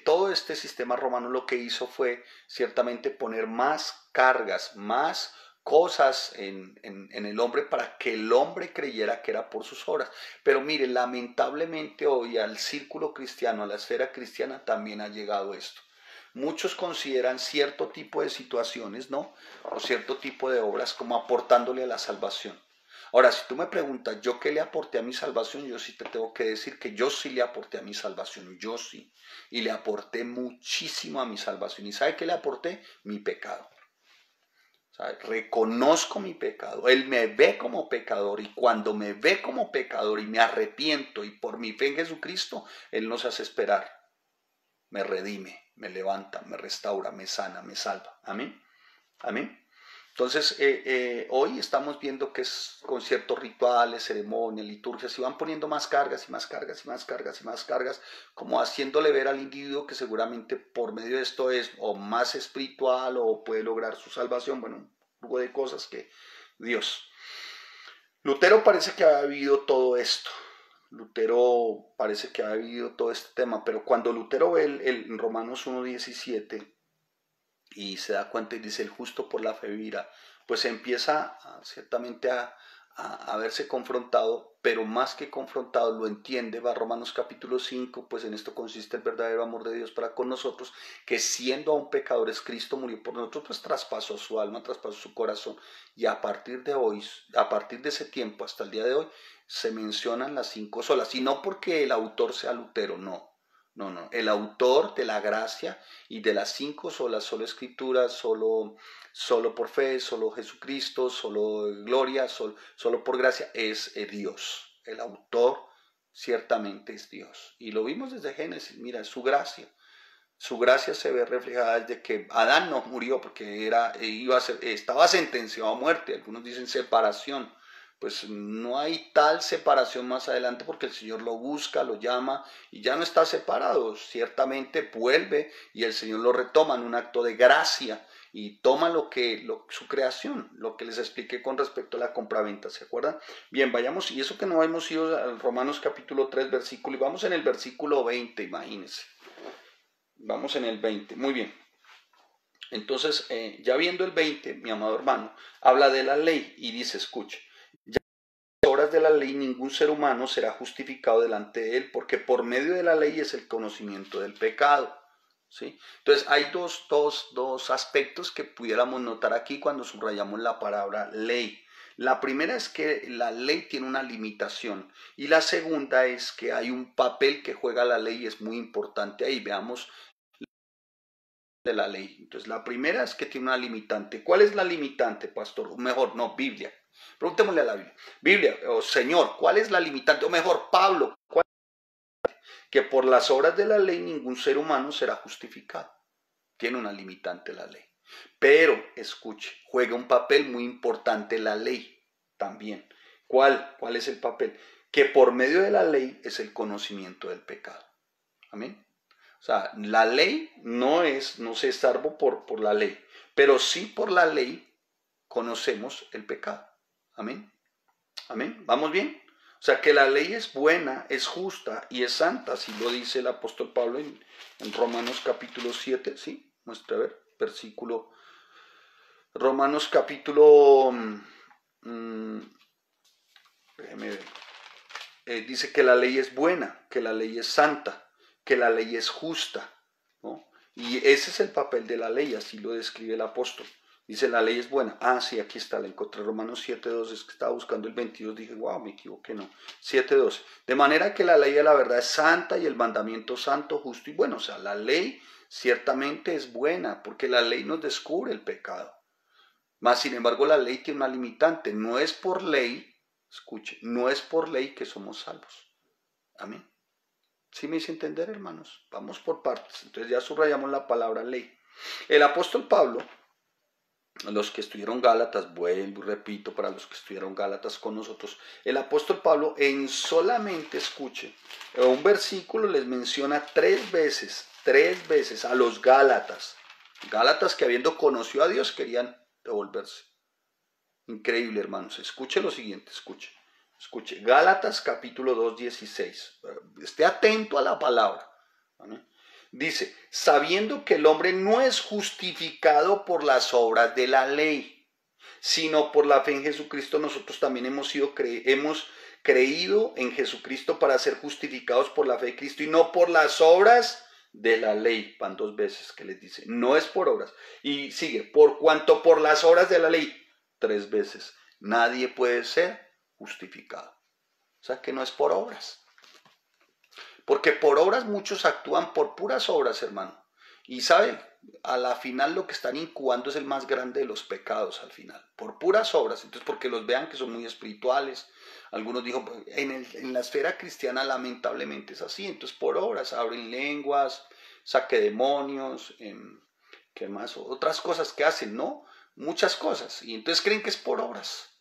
todo este sistema romano lo que hizo fue ciertamente poner más cargas, más cosas en el hombre para que el hombre creyera que era por sus obras. Pero mire, lamentablemente hoy al círculo cristiano, a la esfera cristiana también ha llegado esto. Muchos consideran cierto tipo de situaciones, ¿no?, o cierto tipo de obras como aportándole a la salvación. Ahora, si tú me preguntas, ¿yo qué le aporté a mi salvación? Yo sí te tengo que decir que yo sí le aporté a mi salvación, yo sí. Y le aporté muchísimo a mi salvación. ¿Y sabe qué le aporté? Mi pecado. ¿Sabe? Reconozco mi pecado. Él me ve como pecador, y cuando me ve como pecador y me arrepiento y por mi fe en Jesucristo, Él nos hace esperar. Me redime, me levanta, me restaura, me sana, me salva. Amén. Amén. Entonces, hoy estamos viendo que es con ciertos rituales, ceremonias, liturgias, se van poniendo más cargas y más cargas y más cargas y más cargas, como haciéndole ver al individuo que seguramente por medio de esto es o más espiritual o puede lograr su salvación. Bueno, un grupo de cosas que Dios. Lutero parece que ha vivido todo esto. Lutero parece que ha vivido todo este tema, pero cuando Lutero ve el Romanos 1:17, y se da cuenta y dice el justo por la fe vivirá, pues empieza ciertamente a verse confrontado, pero más que confrontado lo entiende. Va a Romanos capítulo 5, pues en esto consiste el verdadero amor de Dios para con nosotros, que siendo aún pecadores Cristo murió por nosotros, pues traspasó su alma, traspasó su corazón, y a partir de hoy, a partir de ese tiempo hasta el día de hoy, se mencionan las 5 solas, y no porque el autor sea Lutero, no. No, no, el autor de la gracia y de las 5 solas, solo escritura, solo por fe, solo Jesucristo, solo gloria, solo por gracia, es Dios. El autor ciertamente es Dios. Y lo vimos desde Génesis, mira, es su gracia. Su gracia se ve reflejada desde que Adán no murió, porque estaba sentenciado a muerte. Algunos dicen separación. Pues no hay tal separación más adelante, porque el Señor lo busca, lo llama y ya no está separado. Ciertamente vuelve y el Señor lo retoma en un acto de gracia y toma su creación, lo que les expliqué con respecto a la compraventa, ¿se acuerdan? Bien, vayamos, y eso que no hemos ido al Romanos capítulo 3 versículo, y vamos en el versículo 20, imagínense. Vamos en el 20, muy bien. Entonces, ya viendo el 20, mi amado hermano, habla de la ley y dice, escuche, ya en las obras de la ley ningún ser humano será justificado delante de él, porque por medio de la ley es el conocimiento del pecado. ¿Sí? Entonces, hay dos aspectos que pudiéramos notar aquí cuando subrayamos la palabra ley. La primera es que la ley tiene una limitación, y la segunda es que hay un papel que juega la ley y es muy importante ahí. Veamos de la ley. Entonces, la primera es que tiene una limitante. ¿Cuál es la limitante, pastor? Mejor, no, Biblia. Preguntémosle a la Biblia. Biblia, o Señor, ¿cuál es la limitante? O mejor, Pablo, ¿cuál? Que por las obras de la ley ningún ser humano será justificado. Tiene una limitante la ley. Pero, escuche, juega un papel muy importante la ley también. ¿Cuál? ¿Cuál es el papel? Que por medio de la ley es el conocimiento del pecado. Amén. O sea, la ley no se salvo por la ley, pero sí por la ley conocemos el pecado. Amén. Amén. ¿Vamos bien? O sea que la ley es buena, es justa y es santa, así lo dice el apóstol Pablo en Romanos capítulo 7, ¿sí? Muestra a ver, versículo. Romanos capítulo, déjeme ver, dice que la ley es buena, que la ley es santa, que la ley es justa, ¿no? Y ese es el papel de la ley, así lo describe el apóstol. Dice, la ley es buena. Ah, sí, aquí está, la encontré. Romanos 7:12, es que estaba buscando el 22, dije, wow, me equivoqué, no. 7:12. De manera que la ley de la verdad es santa y el mandamiento santo, justo y bueno. O sea, la ley ciertamente es buena, porque la ley nos descubre el pecado. Mas, sin embargo, la ley tiene una limitante. No es por ley, escuche, no es por ley que somos salvos. Amén. ¿Sí me hice entender, hermanos? Vamos por partes. Entonces ya subrayamos la palabra ley. El apóstol Pablo, los que estudiaron Gálatas, vuelvo y repito, para los que estudiaron Gálatas con nosotros, el apóstol Pablo en solamente, escuche, un versículo les menciona tres veces a los Gálatas que habiendo conocido a Dios querían devolverse. Increíble, hermanos. Escuche lo siguiente, escuche. Gálatas capítulo 2, 16. Esté atento a la palabra. ¿Vale? Dice, sabiendo que el hombre no es justificado por las obras de la ley, sino por la fe en Jesucristo, nosotros también hemos creído en Jesucristo para ser justificados por la fe de Cristo y no por las obras de la ley. Van dos veces que les dice, no es por obras. Y sigue, por cuanto por las obras de la ley, tres veces. Nadie puede ser justificado. O sea que no es por obras. Porque por obras muchos actúan por puras obras, hermano. Y sabe, a la final lo que están incubando es el más grande de los pecados al final. Por puras obras. Entonces, porque los vean que son muy espirituales. Algunos dijo, en la esfera cristiana lamentablemente es así. Entonces, por obras, abren lenguas, saque demonios, ¿qué más? Otras cosas que hacen, ¿no? Muchas cosas. Y entonces creen que es por obras.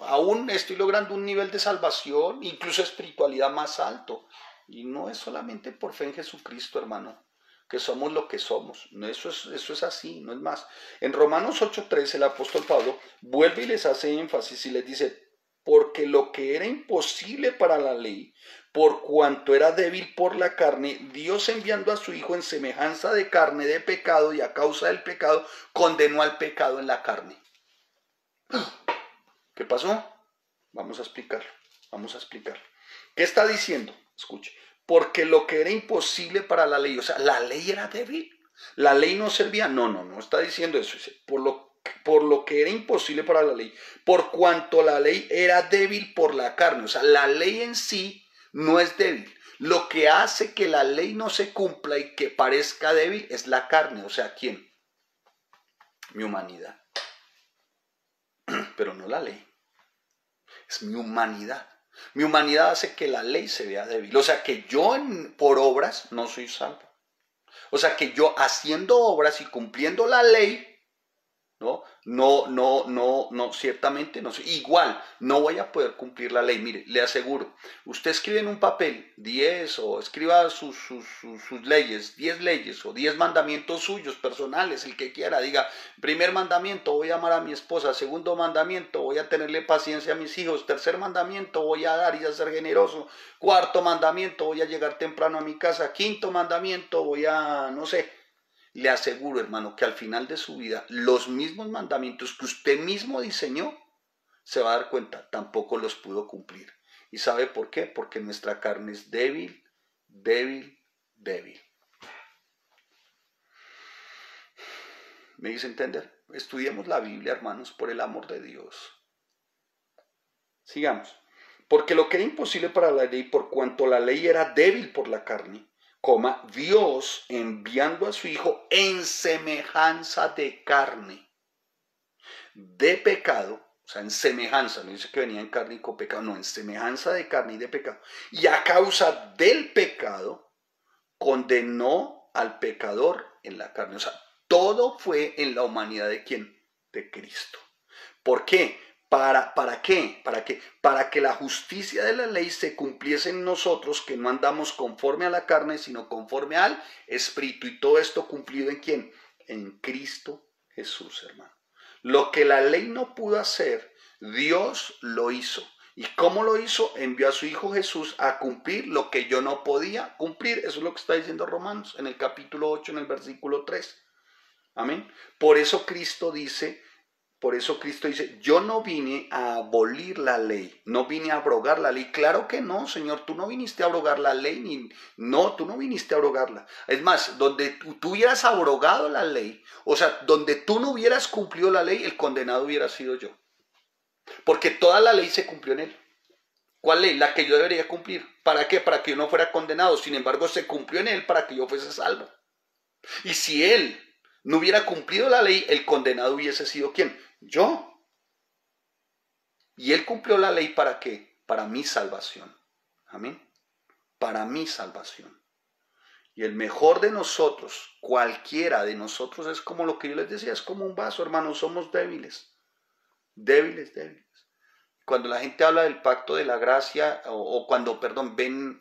Aún estoy logrando un nivel de salvación, incluso espiritualidad más alto. Y no es solamente por fe en Jesucristo, hermano, que somos lo que somos. No, eso es así, no es más. En Romanos 8:3 el apóstol Pablo vuelve y les hace énfasis y les dice, porque lo que era imposible para la ley, por cuanto era débil por la carne, Dios enviando a su Hijo en semejanza de carne de pecado y a causa del pecado, condenó al pecado en la carne. ¿Qué pasó? Vamos a explicarlo. ¿Qué está diciendo? Escuche. Porque lo que era imposible para la ley, o sea, la ley era débil. La ley no servía. No está diciendo eso. Dice, por lo que era imposible para la ley, por cuanto la ley era débil por la carne. O sea, la ley en sí no es débil. Lo que hace que la ley no se cumpla y que parezca débil es la carne. O sea, ¿quién? Mi humanidad. Pero no la ley. Es mi humanidad. Mi humanidad hace que la ley se vea débil. O sea que yo por obras no soy salvo. O sea que yo haciendo obras y cumpliendo la ley, No, ciertamente no. Igual, no voy a poder cumplir la ley. Mire, le aseguro, usted escribe en un papel 10 o escriba sus leyes, 10 leyes o 10 mandamientos suyos, personales, el que quiera. Diga, primer mandamiento, voy a amar a mi esposa. Segundo mandamiento, voy a tenerle paciencia a mis hijos. Tercer mandamiento, voy a dar y a ser generoso. Cuarto mandamiento, voy a llegar temprano a mi casa. Quinto mandamiento, voy a, no sé. Le aseguro, hermano, que al final de su vida, los mismos mandamientos que usted mismo diseñó, se va a dar cuenta, tampoco los pudo cumplir. ¿Y sabe por qué? Porque nuestra carne es débil. ¿Me hice entender? Estudiemos la Biblia, hermanos, por el amor de Dios. Sigamos. Porque lo que era imposible para la ley, por cuanto la ley era débil por la carne, Dios enviando a su Hijo en semejanza de carne, de pecado, o sea, en semejanza, no dice que venía en carne y con pecado, no, en semejanza de carne y de pecado, y a causa del pecado, condenó al pecador en la carne. O sea, todo fue en la humanidad de ¿quién? De Cristo. ¿Por qué? ¿Para qué? Para que la justicia de la ley se cumpliese en nosotros, que no andamos conforme a la carne, sino conforme al Espíritu. Y todo esto cumplido ¿en quién? En Cristo Jesús, hermano. Lo que la ley no pudo hacer, Dios lo hizo. ¿Y cómo lo hizo? Envió a su Hijo Jesús a cumplir lo que yo no podía cumplir. Eso es lo que está diciendo Romanos en el capítulo 8, en el versículo 3. Amén. Por eso Cristo dice, yo no vine a abolir la ley, no vine a abrogar la ley. Claro que no, Señor, tú no viniste a abrogar la ley, tú no viniste a abrogarla. Es más, donde tú hubieras abrogado la ley, o sea, donde tú no hubieras cumplido la ley, el condenado hubiera sido yo. Porque toda la ley se cumplió en él. ¿Cuál ley? La que yo debería cumplir. ¿Para qué? Para que yo no fuera condenado. Sin embargo, se cumplió en él para que yo fuese salvo. Y si él no hubiera cumplido la ley, el condenado hubiese sido ¿quién? Yo. Y él cumplió la ley ¿para qué? Para mi salvación. Amén. Para mi salvación. Y el mejor de nosotros, cualquiera de nosotros, es como lo que yo les decía, es como un vaso, hermanos, somos débiles. Débiles. Cuando la gente habla del pacto de la gracia, ven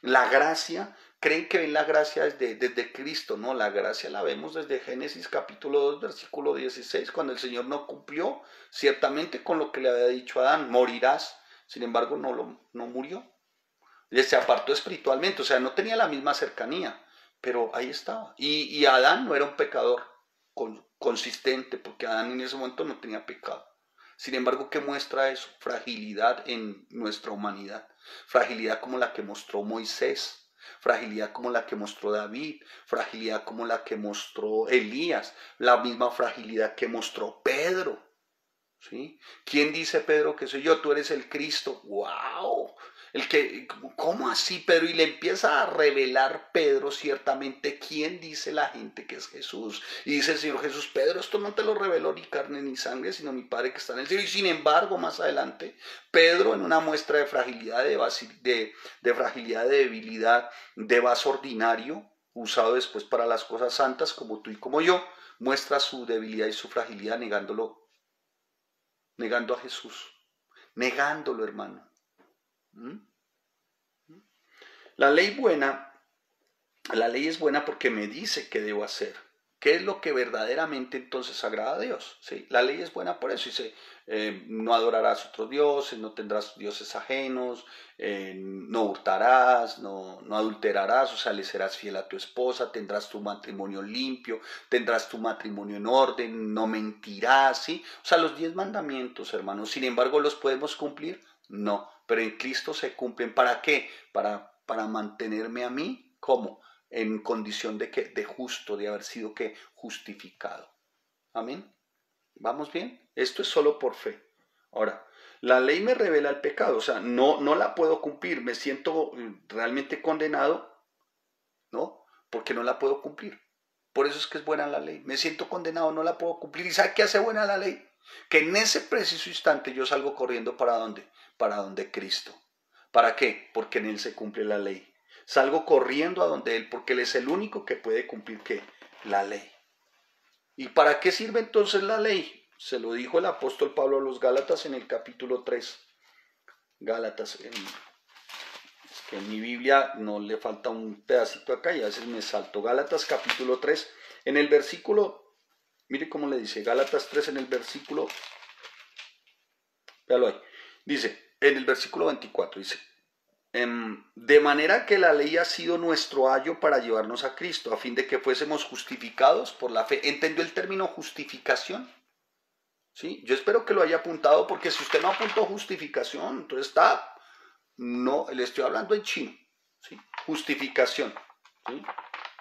la gracia, creen que ven la gracia desde Cristo, ¿no? La gracia la vemos desde Génesis capítulo 2, versículo 16, cuando el Señor no cumplió ciertamente con lo que le había dicho a Adán, morirás. Sin embargo, no murió. Él se apartó espiritualmente, o sea, no tenía la misma cercanía, pero ahí estaba. Y Adán no era un pecador consistente, porque Adán en ese momento no tenía pecado. Sin embargo, ¿qué muestra eso? Fragilidad en nuestra humanidad. Fragilidad como la que mostró Moisés. Fragilidad como la que mostró David. Fragilidad como la que mostró Elías. La misma fragilidad que mostró Pedro. ¿Sí? ¿Quién dice Pedro que soy yo? Tú eres el Cristo. ¡Wow! ¿Cómo así, Pedro? Y le empieza a revelar Pedro ciertamente quién dice la gente que es Jesús. Y dice el Señor Jesús, Pedro, esto no te lo reveló ni carne ni sangre, sino mi Padre que está en el cielo. Y sin embargo, más adelante, Pedro, en una muestra de fragilidad, de fragilidad, de debilidad, de vaso ordinario, usado después para las cosas santas, como tú y como yo, muestra su debilidad y su fragilidad negando a Jesús, negándolo, hermano. La ley es buena porque me dice qué debo hacer. ¿Qué es lo que verdaderamente entonces agrada a Dios? ¿Sí? La ley es buena por eso. Dice, no adorarás otros dioses, no tendrás dioses ajenos, no hurtarás, no adulterarás, o sea, le serás fiel a tu esposa, tendrás tu matrimonio limpio, tendrás tu matrimonio en orden, no mentirás, ¿sí? O sea, los 10 mandamientos, hermanos. Sin embargo, ¿los podemos cumplir? No, pero en Cristo se cumplen. ¿Para qué? Para mantenerme a mí, ¿cómo? En condición de justo, de haber sido ¿qué? Justificado. Amén. ¿Vamos bien? Esto es solo por fe. Ahora, la ley me revela el pecado, o sea, no la puedo cumplir, me siento realmente condenado, ¿no? Porque no la puedo cumplir. Por eso es que es buena la ley. Me siento condenado, no la puedo cumplir. ¿Y sabe qué hace buena la ley? Que en ese preciso instante yo salgo corriendo ¿para dónde? Para donde Cristo. ¿Para qué? Porque en Él se cumple la ley. Salgo corriendo a donde Él, porque Él es el único que puede cumplir ¿qué? La ley. ¿Y para qué sirve entonces la ley? Se lo dijo el apóstol Pablo a los Gálatas en el capítulo 3. Gálatas, es que en mi Biblia no le falta un pedacito acá y a veces me salto. Gálatas capítulo 3, en el versículo, mire cómo le dice, Gálatas 3 en el versículo, véalo ahí, dice, en el versículo 24, dice, de manera que la ley ha sido nuestro ayo para llevarnos a Cristo, a fin de que fuésemos justificados por la fe. ¿Entendió el término justificación? ¿Sí? Yo espero que lo haya apuntado, porque si usted no apuntó justificación, entonces no, le estoy hablando en chino. ¿Sí? Justificación. ¿Sí?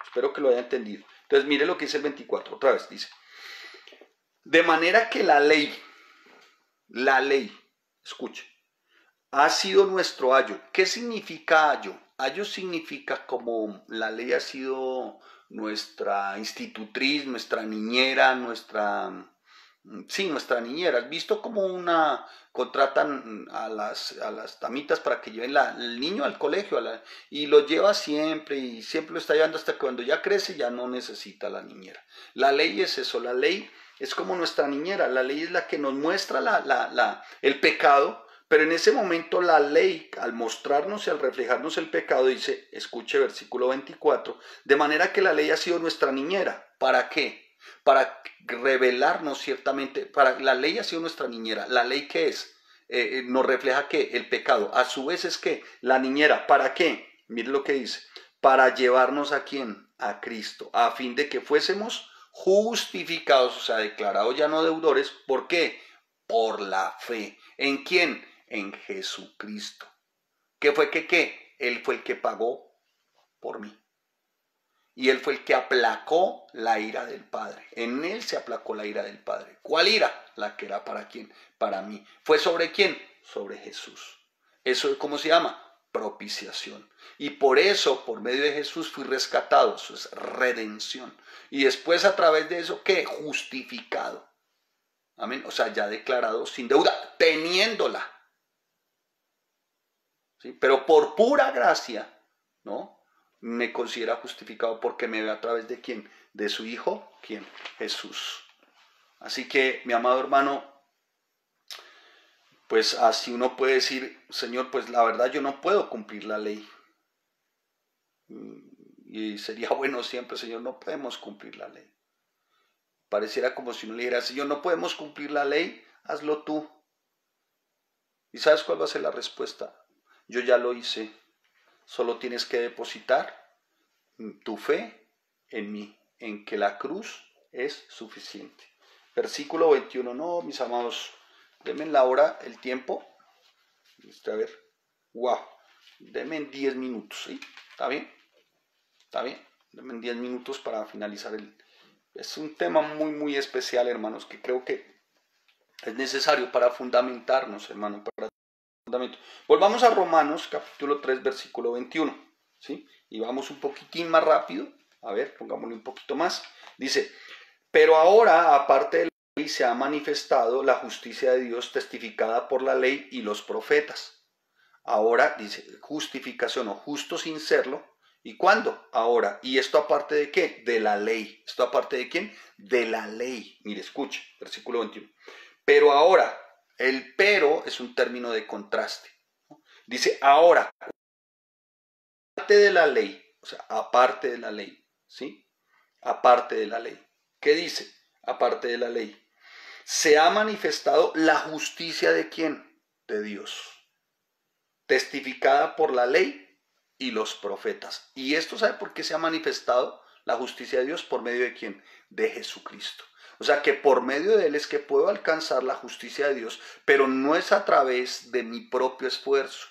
Espero que lo haya entendido. Entonces mire lo que dice el 24, otra vez dice. De manera que la ley, escuche, ha sido nuestro ayo. ¿Qué significa ayo? Ayo significa como la ley ha sido nuestra institutriz, nuestra niñera, nuestra niñera. ¿Has visto cómo contratan a las damitas para que lleven el niño al colegio y lo lleva siempre y siempre lo está llevando hasta que cuando ya crece ya no necesita la niñera? La ley es eso, la ley es como nuestra niñera, la ley es la que nos muestra el pecado. Pero en ese momento la ley, al mostrarnos y al reflejarnos el pecado, dice, escuche versículo 24, de manera que la ley ha sido nuestra niñera. ¿Para qué? para revelarnos ciertamente, para la ley ha sido nuestra niñera. ¿La ley qué es? Nos refleja que el pecado, a su vez es que la niñera, ¿para qué? Mire lo que dice, para llevarnos a quién, a Cristo, a fin de que fuésemos justificados, o sea, declarados ya no deudores. ¿Por qué? Por la fe. ¿En quién? En Jesucristo. ¿Qué fue que qué? Él fue el que pagó por mí. Y él fue el que aplacó la ira del Padre. En él se aplacó la ira del Padre. ¿Cuál ira? La que era para quién, para mí. ¿Fue sobre quién? Sobre Jesús. ¿Eso cómo se llama? Propiciación. Y por eso, por medio de Jesús, fui rescatado. Eso es redención. Y después a través de eso, ¿qué? Justificado. Amén. O sea, ya declarado sin deuda, teniéndola. ¿Sí? Pero por pura gracia, ¿no? Me considera justificado porque me ve a través de quién, de su Hijo, ¿quién? Jesús. Así que, mi amado hermano, pues así uno puede decir, Señor, pues la verdad yo no puedo cumplir la ley. Y sería bueno siempre, Señor, no podemos cumplir la ley. Pareciera como si uno le dijera, Señor, no podemos cumplir la ley, hazlo tú. ¿Y sabes cuál va a ser la respuesta? Yo ya lo hice. Solo tienes que depositar tu fe en mí, en que la cruz es suficiente. Versículo 21. No, mis amados, denme la hora, el tiempo. A ver, wow, denme 10 minutos, ¿sí? ¿Está bien? ¿Está bien? Denme 10 minutos para finalizar el... Es un tema muy, muy especial, hermanos, que creo que es necesario para fundamentarnos, hermano, para fundamento. Volvamos a Romanos, capítulo 3, versículo 21, ¿sí? Y vamos un poquitín más rápido. A ver, pongámosle un poquito más. Dice, pero ahora, aparte de la ley, se ha manifestado la justicia de Dios testificada por la ley y los profetas. Ahora, dice, justificación o justo sin serlo. ¿Y cuándo? Ahora. ¿Y esto aparte de qué? De la ley. ¿Esto aparte de quién? De la ley. Mire, escuche, versículo 21. Pero ahora, el pero es un término de contraste, ¿no? Dice, ahora, aparte de la ley, o sea, aparte de la ley, ¿sí? Aparte de la ley. ¿Qué dice? Aparte de la ley. Se ha manifestado la justicia de ¿quién? De Dios. Testificada por la ley y los profetas. ¿Y esto sabe por qué se ha manifestado la justicia de Dios? ¿Por medio de quién? De Jesucristo. O sea que por medio de él es que puedo alcanzar la justicia de Dios, pero no es a través de mi propio esfuerzo.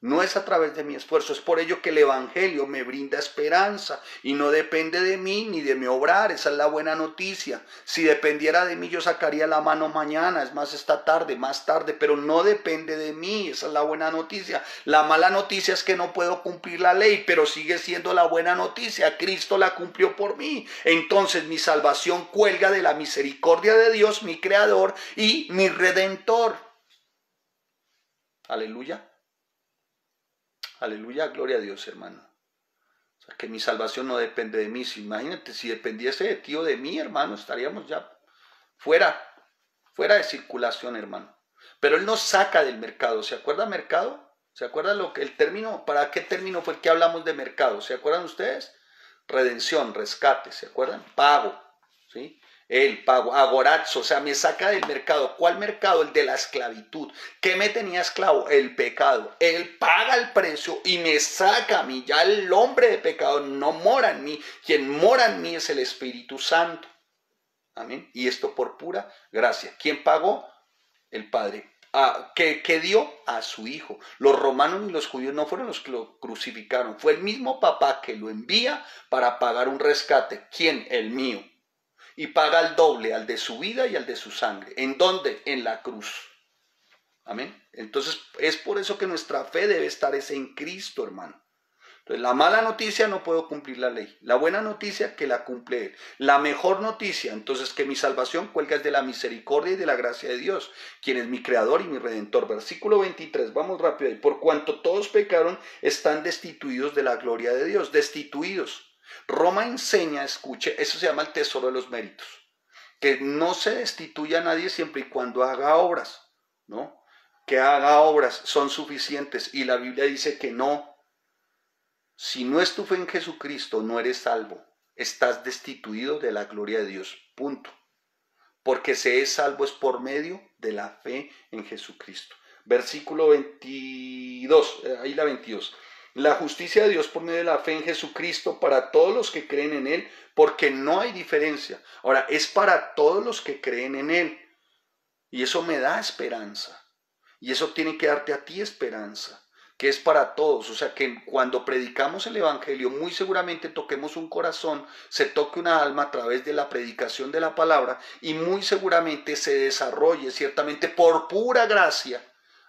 No es a través de mi esfuerzo, es por ello que el Evangelio me brinda esperanza y no depende de mí ni de mi obrar. Esa es la buena noticia. Si dependiera de mí, yo sacaría la mano mañana, es más, esta tarde, más tarde, pero no depende de mí. Esa es la buena noticia. La mala noticia es que no puedo cumplir la ley, pero sigue siendo la buena noticia. Cristo la cumplió por mí. Entonces mi salvación cuelga de la misericordia de Dios, mi Creador y mi Redentor. Aleluya. Aleluya, gloria a Dios, hermano. O sea, que mi salvación no depende de mí. Imagínate, si dependiese de ti o de mí, hermano, estaríamos ya fuera de circulación, hermano. Pero él nos saca del mercado. ¿Se acuerda mercado? ¿Se acuerda lo que el término? ¿Para qué término fue el que hablamos de mercado? ¿Se acuerdan ustedes? Redención, rescate, ¿se acuerdan? Pago, ¿sí? El pago, agorazo, o sea, me saca del mercado. ¿Cuál mercado? El de la esclavitud. ¿Qué me tenía esclavo? El pecado. Él paga el precio y me saca a mí. Ya el hombre de pecado no mora en mí. Quien mora en mí es el Espíritu Santo. Amén. Y esto por pura gracia. ¿Quién pagó? El Padre. Que dio a su Hijo. Los romanos ni los judíos no fueron los que lo crucificaron. Fue el mismo papá que lo envía para pagar un rescate. ¿Quién? El mío. Y paga el doble, al de su vida y al de su sangre. ¿En dónde? En la cruz. Amén. Entonces es por eso que nuestra fe debe estar en Cristo, hermano. Entonces la mala noticia, no puedo cumplir la ley. La buena noticia, que la cumple él. La mejor noticia, entonces, que mi salvación cuelga es de la misericordia y de la gracia de Dios, quien es mi creador y mi redentor. Versículo 23, vamos rápido ahí. Por cuanto todos pecaron, están destituidos de la gloria de Dios. Destituidos. Roma enseña, escuche, eso se llama el tesoro de los méritos, que no se destituya a nadie siempre y cuando haga obras, ¿no? Que haga obras son suficientes, y la Biblia dice que no. Si no es tu fe en Jesucristo, no eres salvo. estás destituido de la gloria de Dios. Punto. Porque se es salvo es por medio de la fe en Jesucristo. Versículo 22, ahí la 22. La justicia de Dios por medio de la fe en Jesucristo para todos los que creen en Él, porque no hay diferencia. Ahora, es para todos los que creen en Él. Y eso me da esperanza. Y eso tiene que darte a ti esperanza, que es para todos. O sea que cuando predicamos el Evangelio, muy seguramente toquemos un corazón, se toque una alma a través de la predicación de la palabra y muy seguramente se desarrolle ciertamente por pura gracia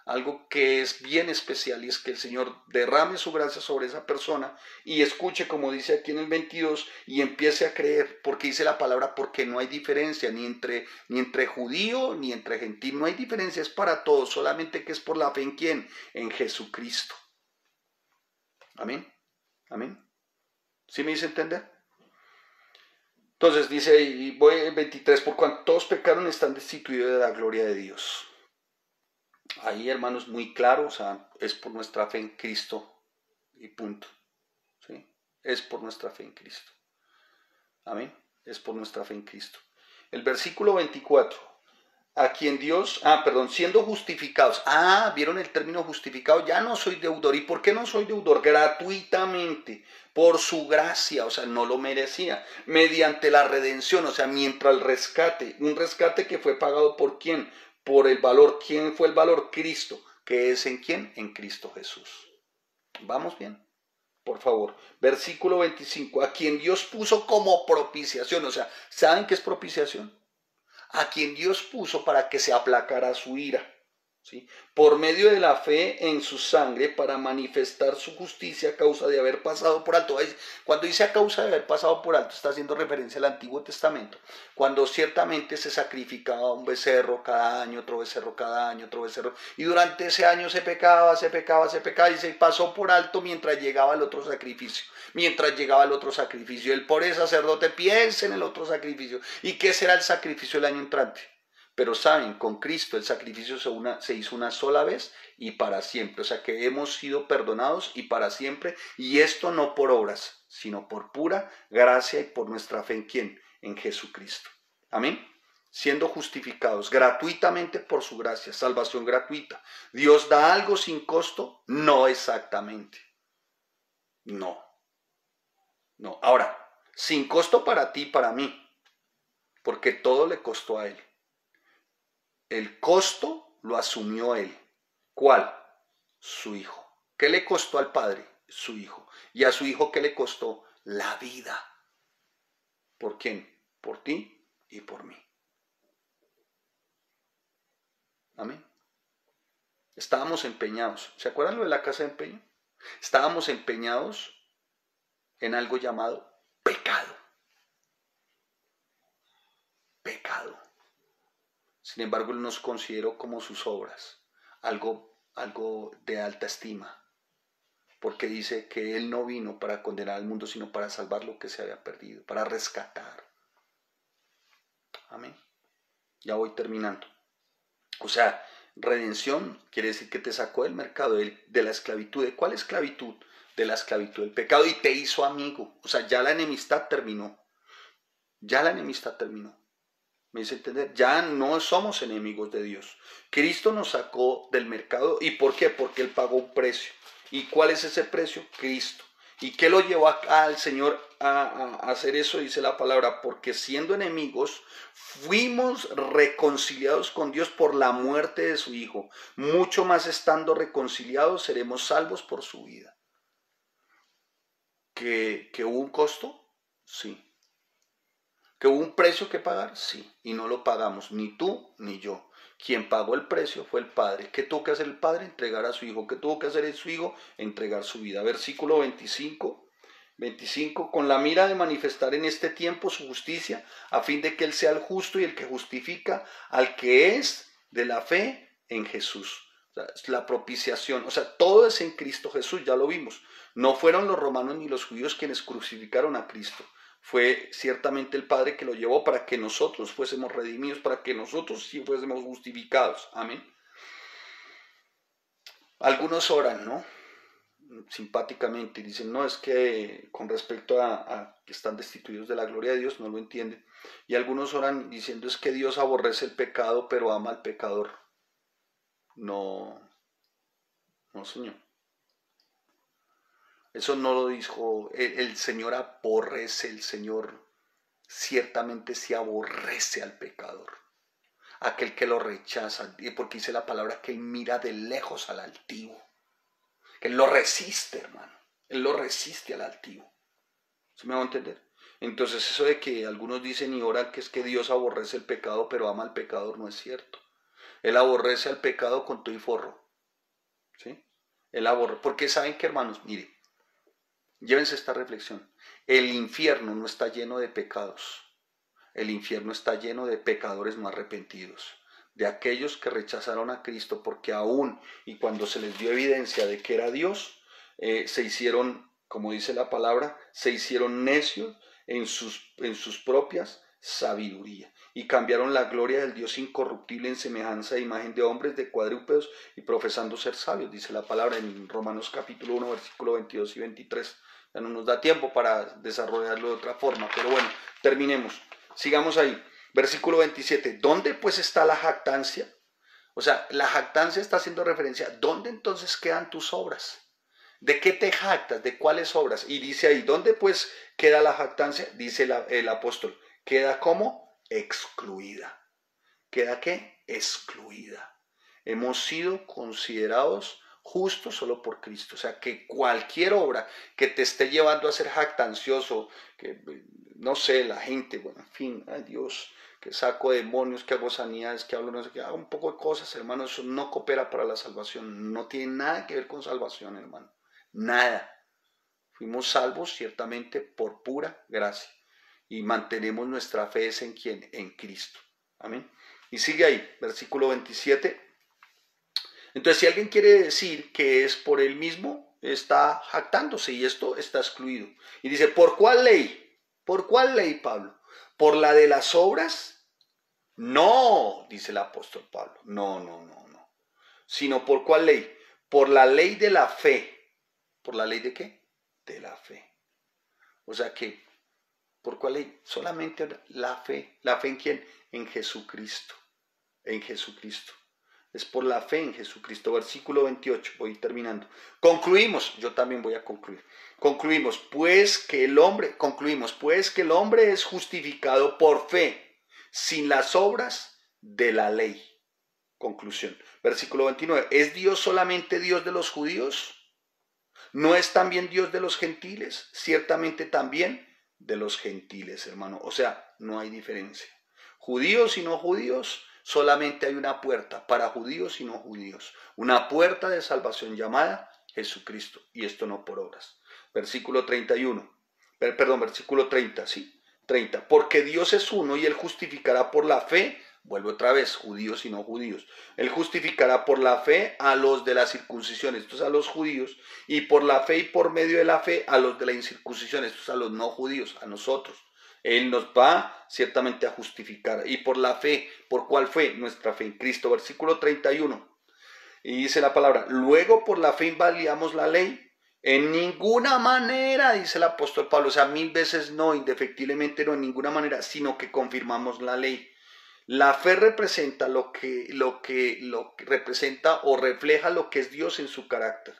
algo que es bien especial, y es que el Señor derrame su gracia sobre esa persona y escuche, como dice aquí en el 22, y empiece a creer, porque dice la palabra, porque no hay diferencia ni entre judío ni entre gentil, no hay diferencia, es para todos, solamente que es por la fe en ¿quién? En Jesucristo. Amén, amén. ¿Sí me hice entender? Entonces dice, y voy el 23, por cuanto todos pecaron están destituidos de la gloria de Dios. Ahí, hermanos, muy claro, o sea, es por nuestra fe en Cristo y punto. ¿Sí? Es por nuestra fe en Cristo. Amén. Es por nuestra fe en Cristo. El versículo 24. A quien Dios, siendo justificados. ¿Vieron el término justificado? Ya no soy deudor. ¿Y por qué no soy deudor? Gratuitamente, por su gracia, o sea, no lo merecía. Mediante la redención, o sea, mientras el rescate, un rescate que fue pagado por ¿quién? Por el valor. ¿Quién fue el valor? Cristo. ¿Que es en quién? En Cristo Jesús. ¿Vamos bien? Por favor. Versículo 25. A quien Dios puso como propiciación. O sea, ¿saben qué es propiciación? A quien Dios puso para que se aplacara su ira, ¿sí? Por medio de la fe en su sangre para manifestar su justicia a causa de haber pasado por alto. Cuando dice a causa de haber pasado por alto, está haciendo referencia al Antiguo Testamento, cuando ciertamente se sacrificaba un becerro cada año, otro becerro cada año, otro becerro, y durante ese año se pecaba, y se pasó por alto mientras llegaba el otro sacrificio. El pobre sacerdote piensa en el otro sacrificio. ¿Y qué será el sacrificio el año entrante? Pero saben, con Cristo el sacrificio se hizo una sola vez y para siempre. O sea que hemos sido perdonados y para siempre. Y esto no por obras, sino por pura gracia y por nuestra fe en ¿quién? En Jesucristo. Amén. Siendo justificados gratuitamente por su gracia. Salvación gratuita. ¿Dios da algo sin costo? No exactamente. No. Ahora, sin costo para ti y para mí. Porque todo le costó a Él. El costo lo asumió Él. ¿Cuál? Su Hijo. ¿Qué le costó al Padre? Su Hijo. ¿Y a su Hijo qué le costó? La vida. ¿Por quién? Por ti y por mí. Amén. Estábamos empeñados. ¿Se acuerdan lo de la casa de empeño? Estábamos empeñados en algo llamado pecado. Pecado. Sin embargo, Él nos consideró como sus obras, algo de alta estima, porque dice que Él no vino para condenar al mundo, sino para salvar lo que se había perdido, para rescatar. Amén. Ya voy terminando. O sea, redención quiere decir que te sacó del mercado, de la esclavitud. ¿De cuál esclavitud? De la esclavitud del pecado, y te hizo amigo. O sea, ya la enemistad terminó. Ya la enemistad terminó. ¿Me hice entender? Ya no somos enemigos de Dios. Cristo nos sacó del mercado. ¿Y por qué? Porque Él pagó un precio. ¿Y cuál es ese precio? Cristo. ¿Y qué lo llevó al Señor a hacer eso? Dice la palabra, porque siendo enemigos, fuimos reconciliados con Dios por la muerte de su Hijo. Mucho más estando reconciliados, seremos salvos por su vida. ¿Que hubo un costo? Sí. ¿Que hubo un precio que pagar? Sí, y no lo pagamos, ni tú ni yo. Quien pagó el precio fue el Padre. ¿Qué tuvo que hacer el Padre? Entregar a su Hijo. ¿Qué tuvo que hacer su Hijo? Entregar su vida. Versículo 25, con la mira de manifestar en este tiempo su justicia, a fin de que Él sea el justo y el que justifica al que es de la fe en Jesús. O sea, la propiciación, o sea, todo es en Cristo Jesús, ya lo vimos. No fueron los romanos ni los judíos quienes crucificaron a Cristo. Fue ciertamente el Padre que lo llevó para que nosotros fuésemos redimidos, para que nosotros sí fuésemos justificados. Amén. Algunos oran, ¿no? simpáticamente y dicen, no, es que con respecto a que están destituidos de la gloria de Dios, no lo entienden. Y algunos oran diciendo, es que Dios aborrece el pecado, pero ama al pecador. No, no, Señor. Eso no lo dijo, el Señor aborrece, el Señor ciertamente se aborrece al pecador, aquel que lo rechaza, porque dice la palabra que él mira de lejos al altivo, que él lo resiste, hermano, él lo resiste al altivo. ¿Sí me va a entender? Entonces eso de que algunos dicen y oran que es que Dios aborrece el pecado pero ama al pecador, no es cierto. Él aborrece al pecado con todo y forro, ¿sí? Él aborrece, porque saben que, hermanos, mire, llévense esta reflexión, el infierno no está lleno de pecados. El infierno está lleno de pecadores no arrepentidos, de aquellos que rechazaron a Cristo porque aún y cuando se les dio evidencia de que era Dios, se hicieron, como dice la palabra, se hicieron necios en sus propias sabiduría y cambiaron la gloria del Dios incorruptible en semejanza e imagen de hombres, de cuadrúpedos y profesando ser sabios, dice la palabra en Romanos capítulo 1, versículo 22 y 23. Ya no nos da tiempo para desarrollarlo de otra forma, pero bueno, terminemos. Sigamos ahí, versículo 27. ¿Dónde pues está la jactancia? O sea, la jactancia está haciendo referencia, ¿dónde entonces quedan tus obras? ¿De qué te jactas? ¿De cuáles obras? Y dice ahí, ¿dónde pues queda la jactancia? Dice el apóstol, queda como excluida. ¿Queda qué? Excluida. Hemos sido considerados justos solo por Cristo. O sea, que cualquier obra que te esté llevando a ser jactancioso, que no sé, la gente, bueno, en fin, ay Dios, que saco demonios, que hago sanidades, que hablo no sé qué, hago un poco de cosas, hermano, eso no coopera para la salvación, no tiene nada que ver con salvación, hermano, nada. Fuimos salvos ciertamente por pura gracia y mantenemos nuestra fe en ¿quién? En Cristo. Amén. Y sigue ahí, versículo 27. Entonces, si alguien quiere decir que es por él mismo, está jactándose y esto está excluido. Y dice, ¿por cuál ley? ¿Por cuál ley, Pablo? ¿Por la de las obras? No, dice el apóstol Pablo. No, no, no, no. Sino ¿por cuál ley? Por la ley de la fe. ¿Por la ley de qué? De la fe. O sea que, ¿por cuál ley? Solamente la fe. ¿La fe en quién? En Jesucristo. En Jesucristo. Es por la fe en Jesucristo. Versículo 28, voy terminando. Concluimos, yo también voy a concluir. Concluimos, pues que el hombre es justificado por fe, sin las obras de la ley. Conclusión. Versículo 29, ¿es Dios solamente Dios de los judíos? ¿No es también Dios de los gentiles? Ciertamente también de los gentiles, hermano. O sea, no hay diferencia. Judíos y no judíos, solamente hay una puerta para judíos y no judíos. Una puerta de salvación llamada Jesucristo. Y esto no por obras. Versículo 31. Versículo 30, ¿sí? 30. Porque Dios es uno y Él justificará por la fe. Vuelvo otra vez, judíos y no judíos. Él justificará por la fe a los de la circuncisión, estos a los judíos, y por la fe y por medio de la fe a los de la incircuncisión, estos a los no judíos, a nosotros. Él nos va ciertamente a justificar. Y por la fe, ¿por cuál fe? Nuestra fe en Cristo. Versículo 31. Y dice la palabra, luego por la fe invalidamos la ley. En ninguna manera, dice el apóstol Pablo, o sea, 1000 veces no, indefectiblemente no, en ninguna manera, sino que confirmamos la ley. La fe representa lo que representa o refleja lo que es Dios en su carácter.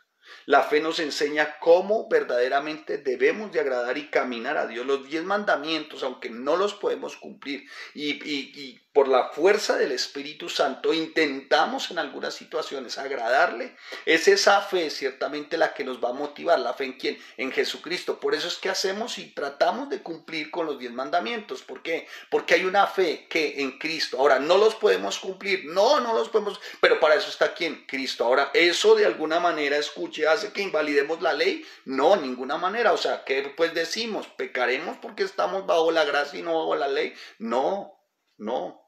La fe nos enseña cómo verdaderamente debemos de agradar y caminar a Dios. Los 10 mandamientos, aunque no los podemos cumplir y por la fuerza del Espíritu Santo intentamos en algunas situaciones agradarle, es esa fe ciertamente la que nos va a motivar. ¿La fe en quién? En Jesucristo. Por eso es que hacemos y tratamos de cumplir con los 10 mandamientos. ¿Por qué? Porque hay una fe que en Cristo. Ahora, no los podemos cumplir. No los podemos, pero para eso está ¿quién? Cristo. Ahora, ¿eso de alguna manera, escuche, hace que invalidemos la ley? No, ninguna manera. O sea, ¿qué pues decimos? ¿Pecaremos porque estamos bajo la gracia y no bajo la ley? No, no.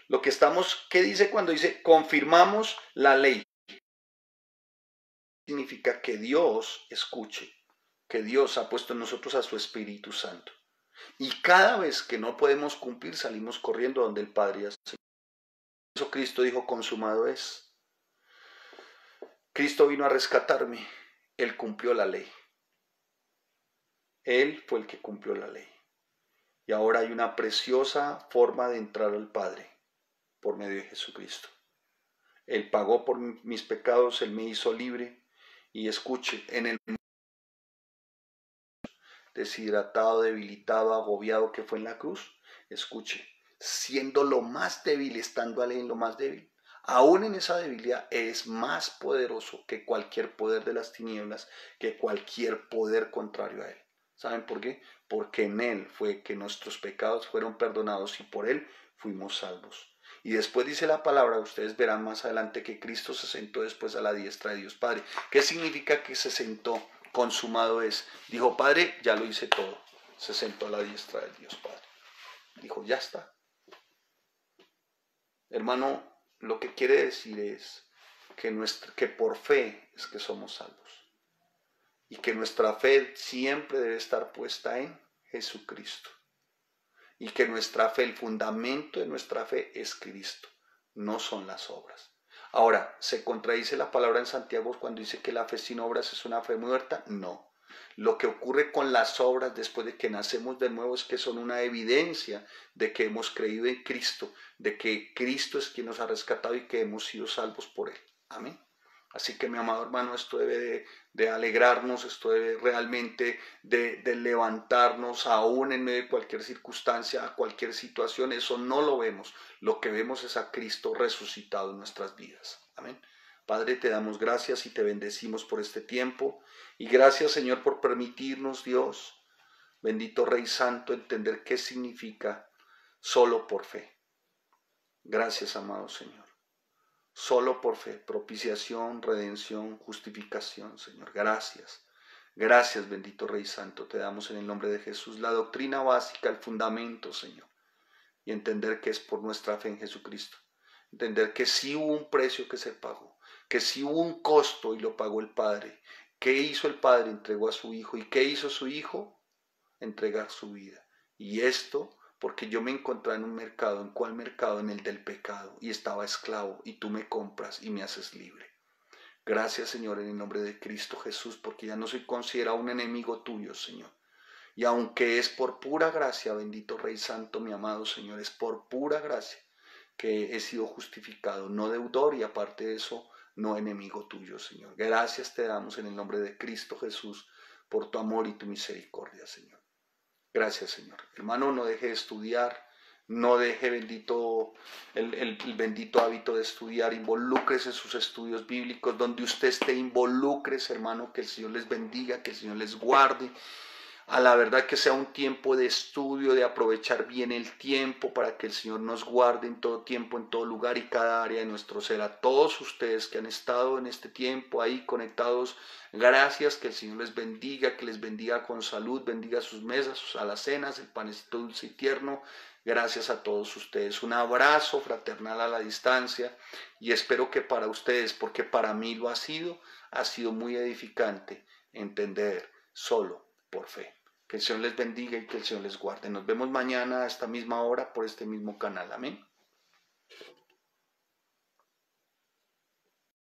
Lo que estamos, ¿qué dice cuando dice confirmamos la ley? Significa que Dios escuche, que Dios ha puesto en nosotros a su Espíritu Santo. Y cada vez que no podemos cumplir, salimos corriendo donde el Padre hace. Por eso Cristo dijo, consumado es. Cristo vino a rescatarme Él cumplió la ley. Él fue el que cumplió la ley. Y ahora hay una preciosa forma de entrar al Padre por medio de Jesucristo. Él pagó por mis pecados, Él me hizo libre. Y escuche, en el deshidratado, debilitado, agobiado que fue en la cruz, escuche, siendo lo más débil, estando Él en lo más débil, aún en esa debilidad es más poderoso que cualquier poder de las tinieblas, que cualquier poder contrario a Él. ¿Saben por qué? Porque en Él fue que nuestros pecados fueron perdonados y por Él fuimos salvos. Y después dice la palabra, ustedes verán más adelante que Cristo se sentó después a la diestra de Dios Padre. ¿Qué significa que se sentó? Consumado es. Dijo, Padre, ya lo hice todo. Se sentó a la diestra de Dios Padre. Dijo, ya está. Hermano, lo que quiere decir es que por fe es que somos salvos. Y que nuestra fe siempre debe estar puesta en Jesucristo. Y que nuestra fe, el fundamento de nuestra fe es Cristo, no son las obras. Ahora, ¿se contradice la palabra en Santiago cuando dice que la fe sin obras es una fe muerta? No. Lo que ocurre con las obras después de que nacemos de nuevo es que son una evidencia de que hemos creído en Cristo, de que Cristo es quien nos ha rescatado y que hemos sido salvos por Él. Amén. Así que mi amado hermano, esto debe de alegrarnos, esto debe realmente de levantarnos aún en medio de cualquier circunstancia, a cualquier situación. Eso no lo vemos, lo que vemos es a Cristo resucitado en nuestras vidas. Amén. Padre, te damos gracias y te bendecimos por este tiempo. Y gracias, Señor, por permitirnos, Dios, bendito Rey Santo, entender qué significa solo por fe. Gracias, amado Señor. Solo por fe, propiciación, redención, justificación, Señor. Gracias. Gracias, bendito Rey Santo. Te damos en el nombre de Jesús la doctrina básica, el fundamento, Señor. Y entender que es por nuestra fe en Jesucristo. Entender que sí hubo un precio que se pagó, que sí hubo un costo y lo pagó el Padre. ¿Qué hizo el Padre? Entregó a su Hijo. ¿Y qué hizo su Hijo? Entregar su vida. Y esto porque yo me encontraba en un mercado. ¿En cuál mercado? En el del pecado. Y estaba esclavo y tú me compras y me haces libre. Gracias, Señor, en el nombre de Cristo Jesús, porque ya no soy considerado un enemigo tuyo, Señor. Y aunque es por pura gracia, bendito Rey Santo, mi amado Señor, es por pura gracia que he sido justificado, no deudor y aparte de eso, no enemigo tuyo, Señor. Gracias te damos en el nombre de Cristo Jesús por tu amor y tu misericordia, Señor. Gracias, Señor. Hermano, no deje de estudiar, no deje el bendito hábito de estudiar, involúcrese en sus estudios bíblicos, donde usted esté, involúcrese, hermano, que el Señor les bendiga, que el Señor les guarde. A la verdad que sea un tiempo de estudio, de aprovechar bien el tiempo para que el Señor nos guarde en todo tiempo, en todo lugar y cada área de nuestro ser. A todos ustedes que han estado en este tiempo ahí conectados, gracias, que el Señor les bendiga, que les bendiga con salud, bendiga sus mesas, sus alacenas, el panecito dulce y tierno. Gracias a todos ustedes. Un abrazo fraternal a la distancia y espero que para ustedes, porque para mí lo ha sido muy edificante entender solo por fe. Que el Señor les bendiga y que el Señor les guarde. Nos vemos mañana a esta misma hora por este mismo canal. Amén.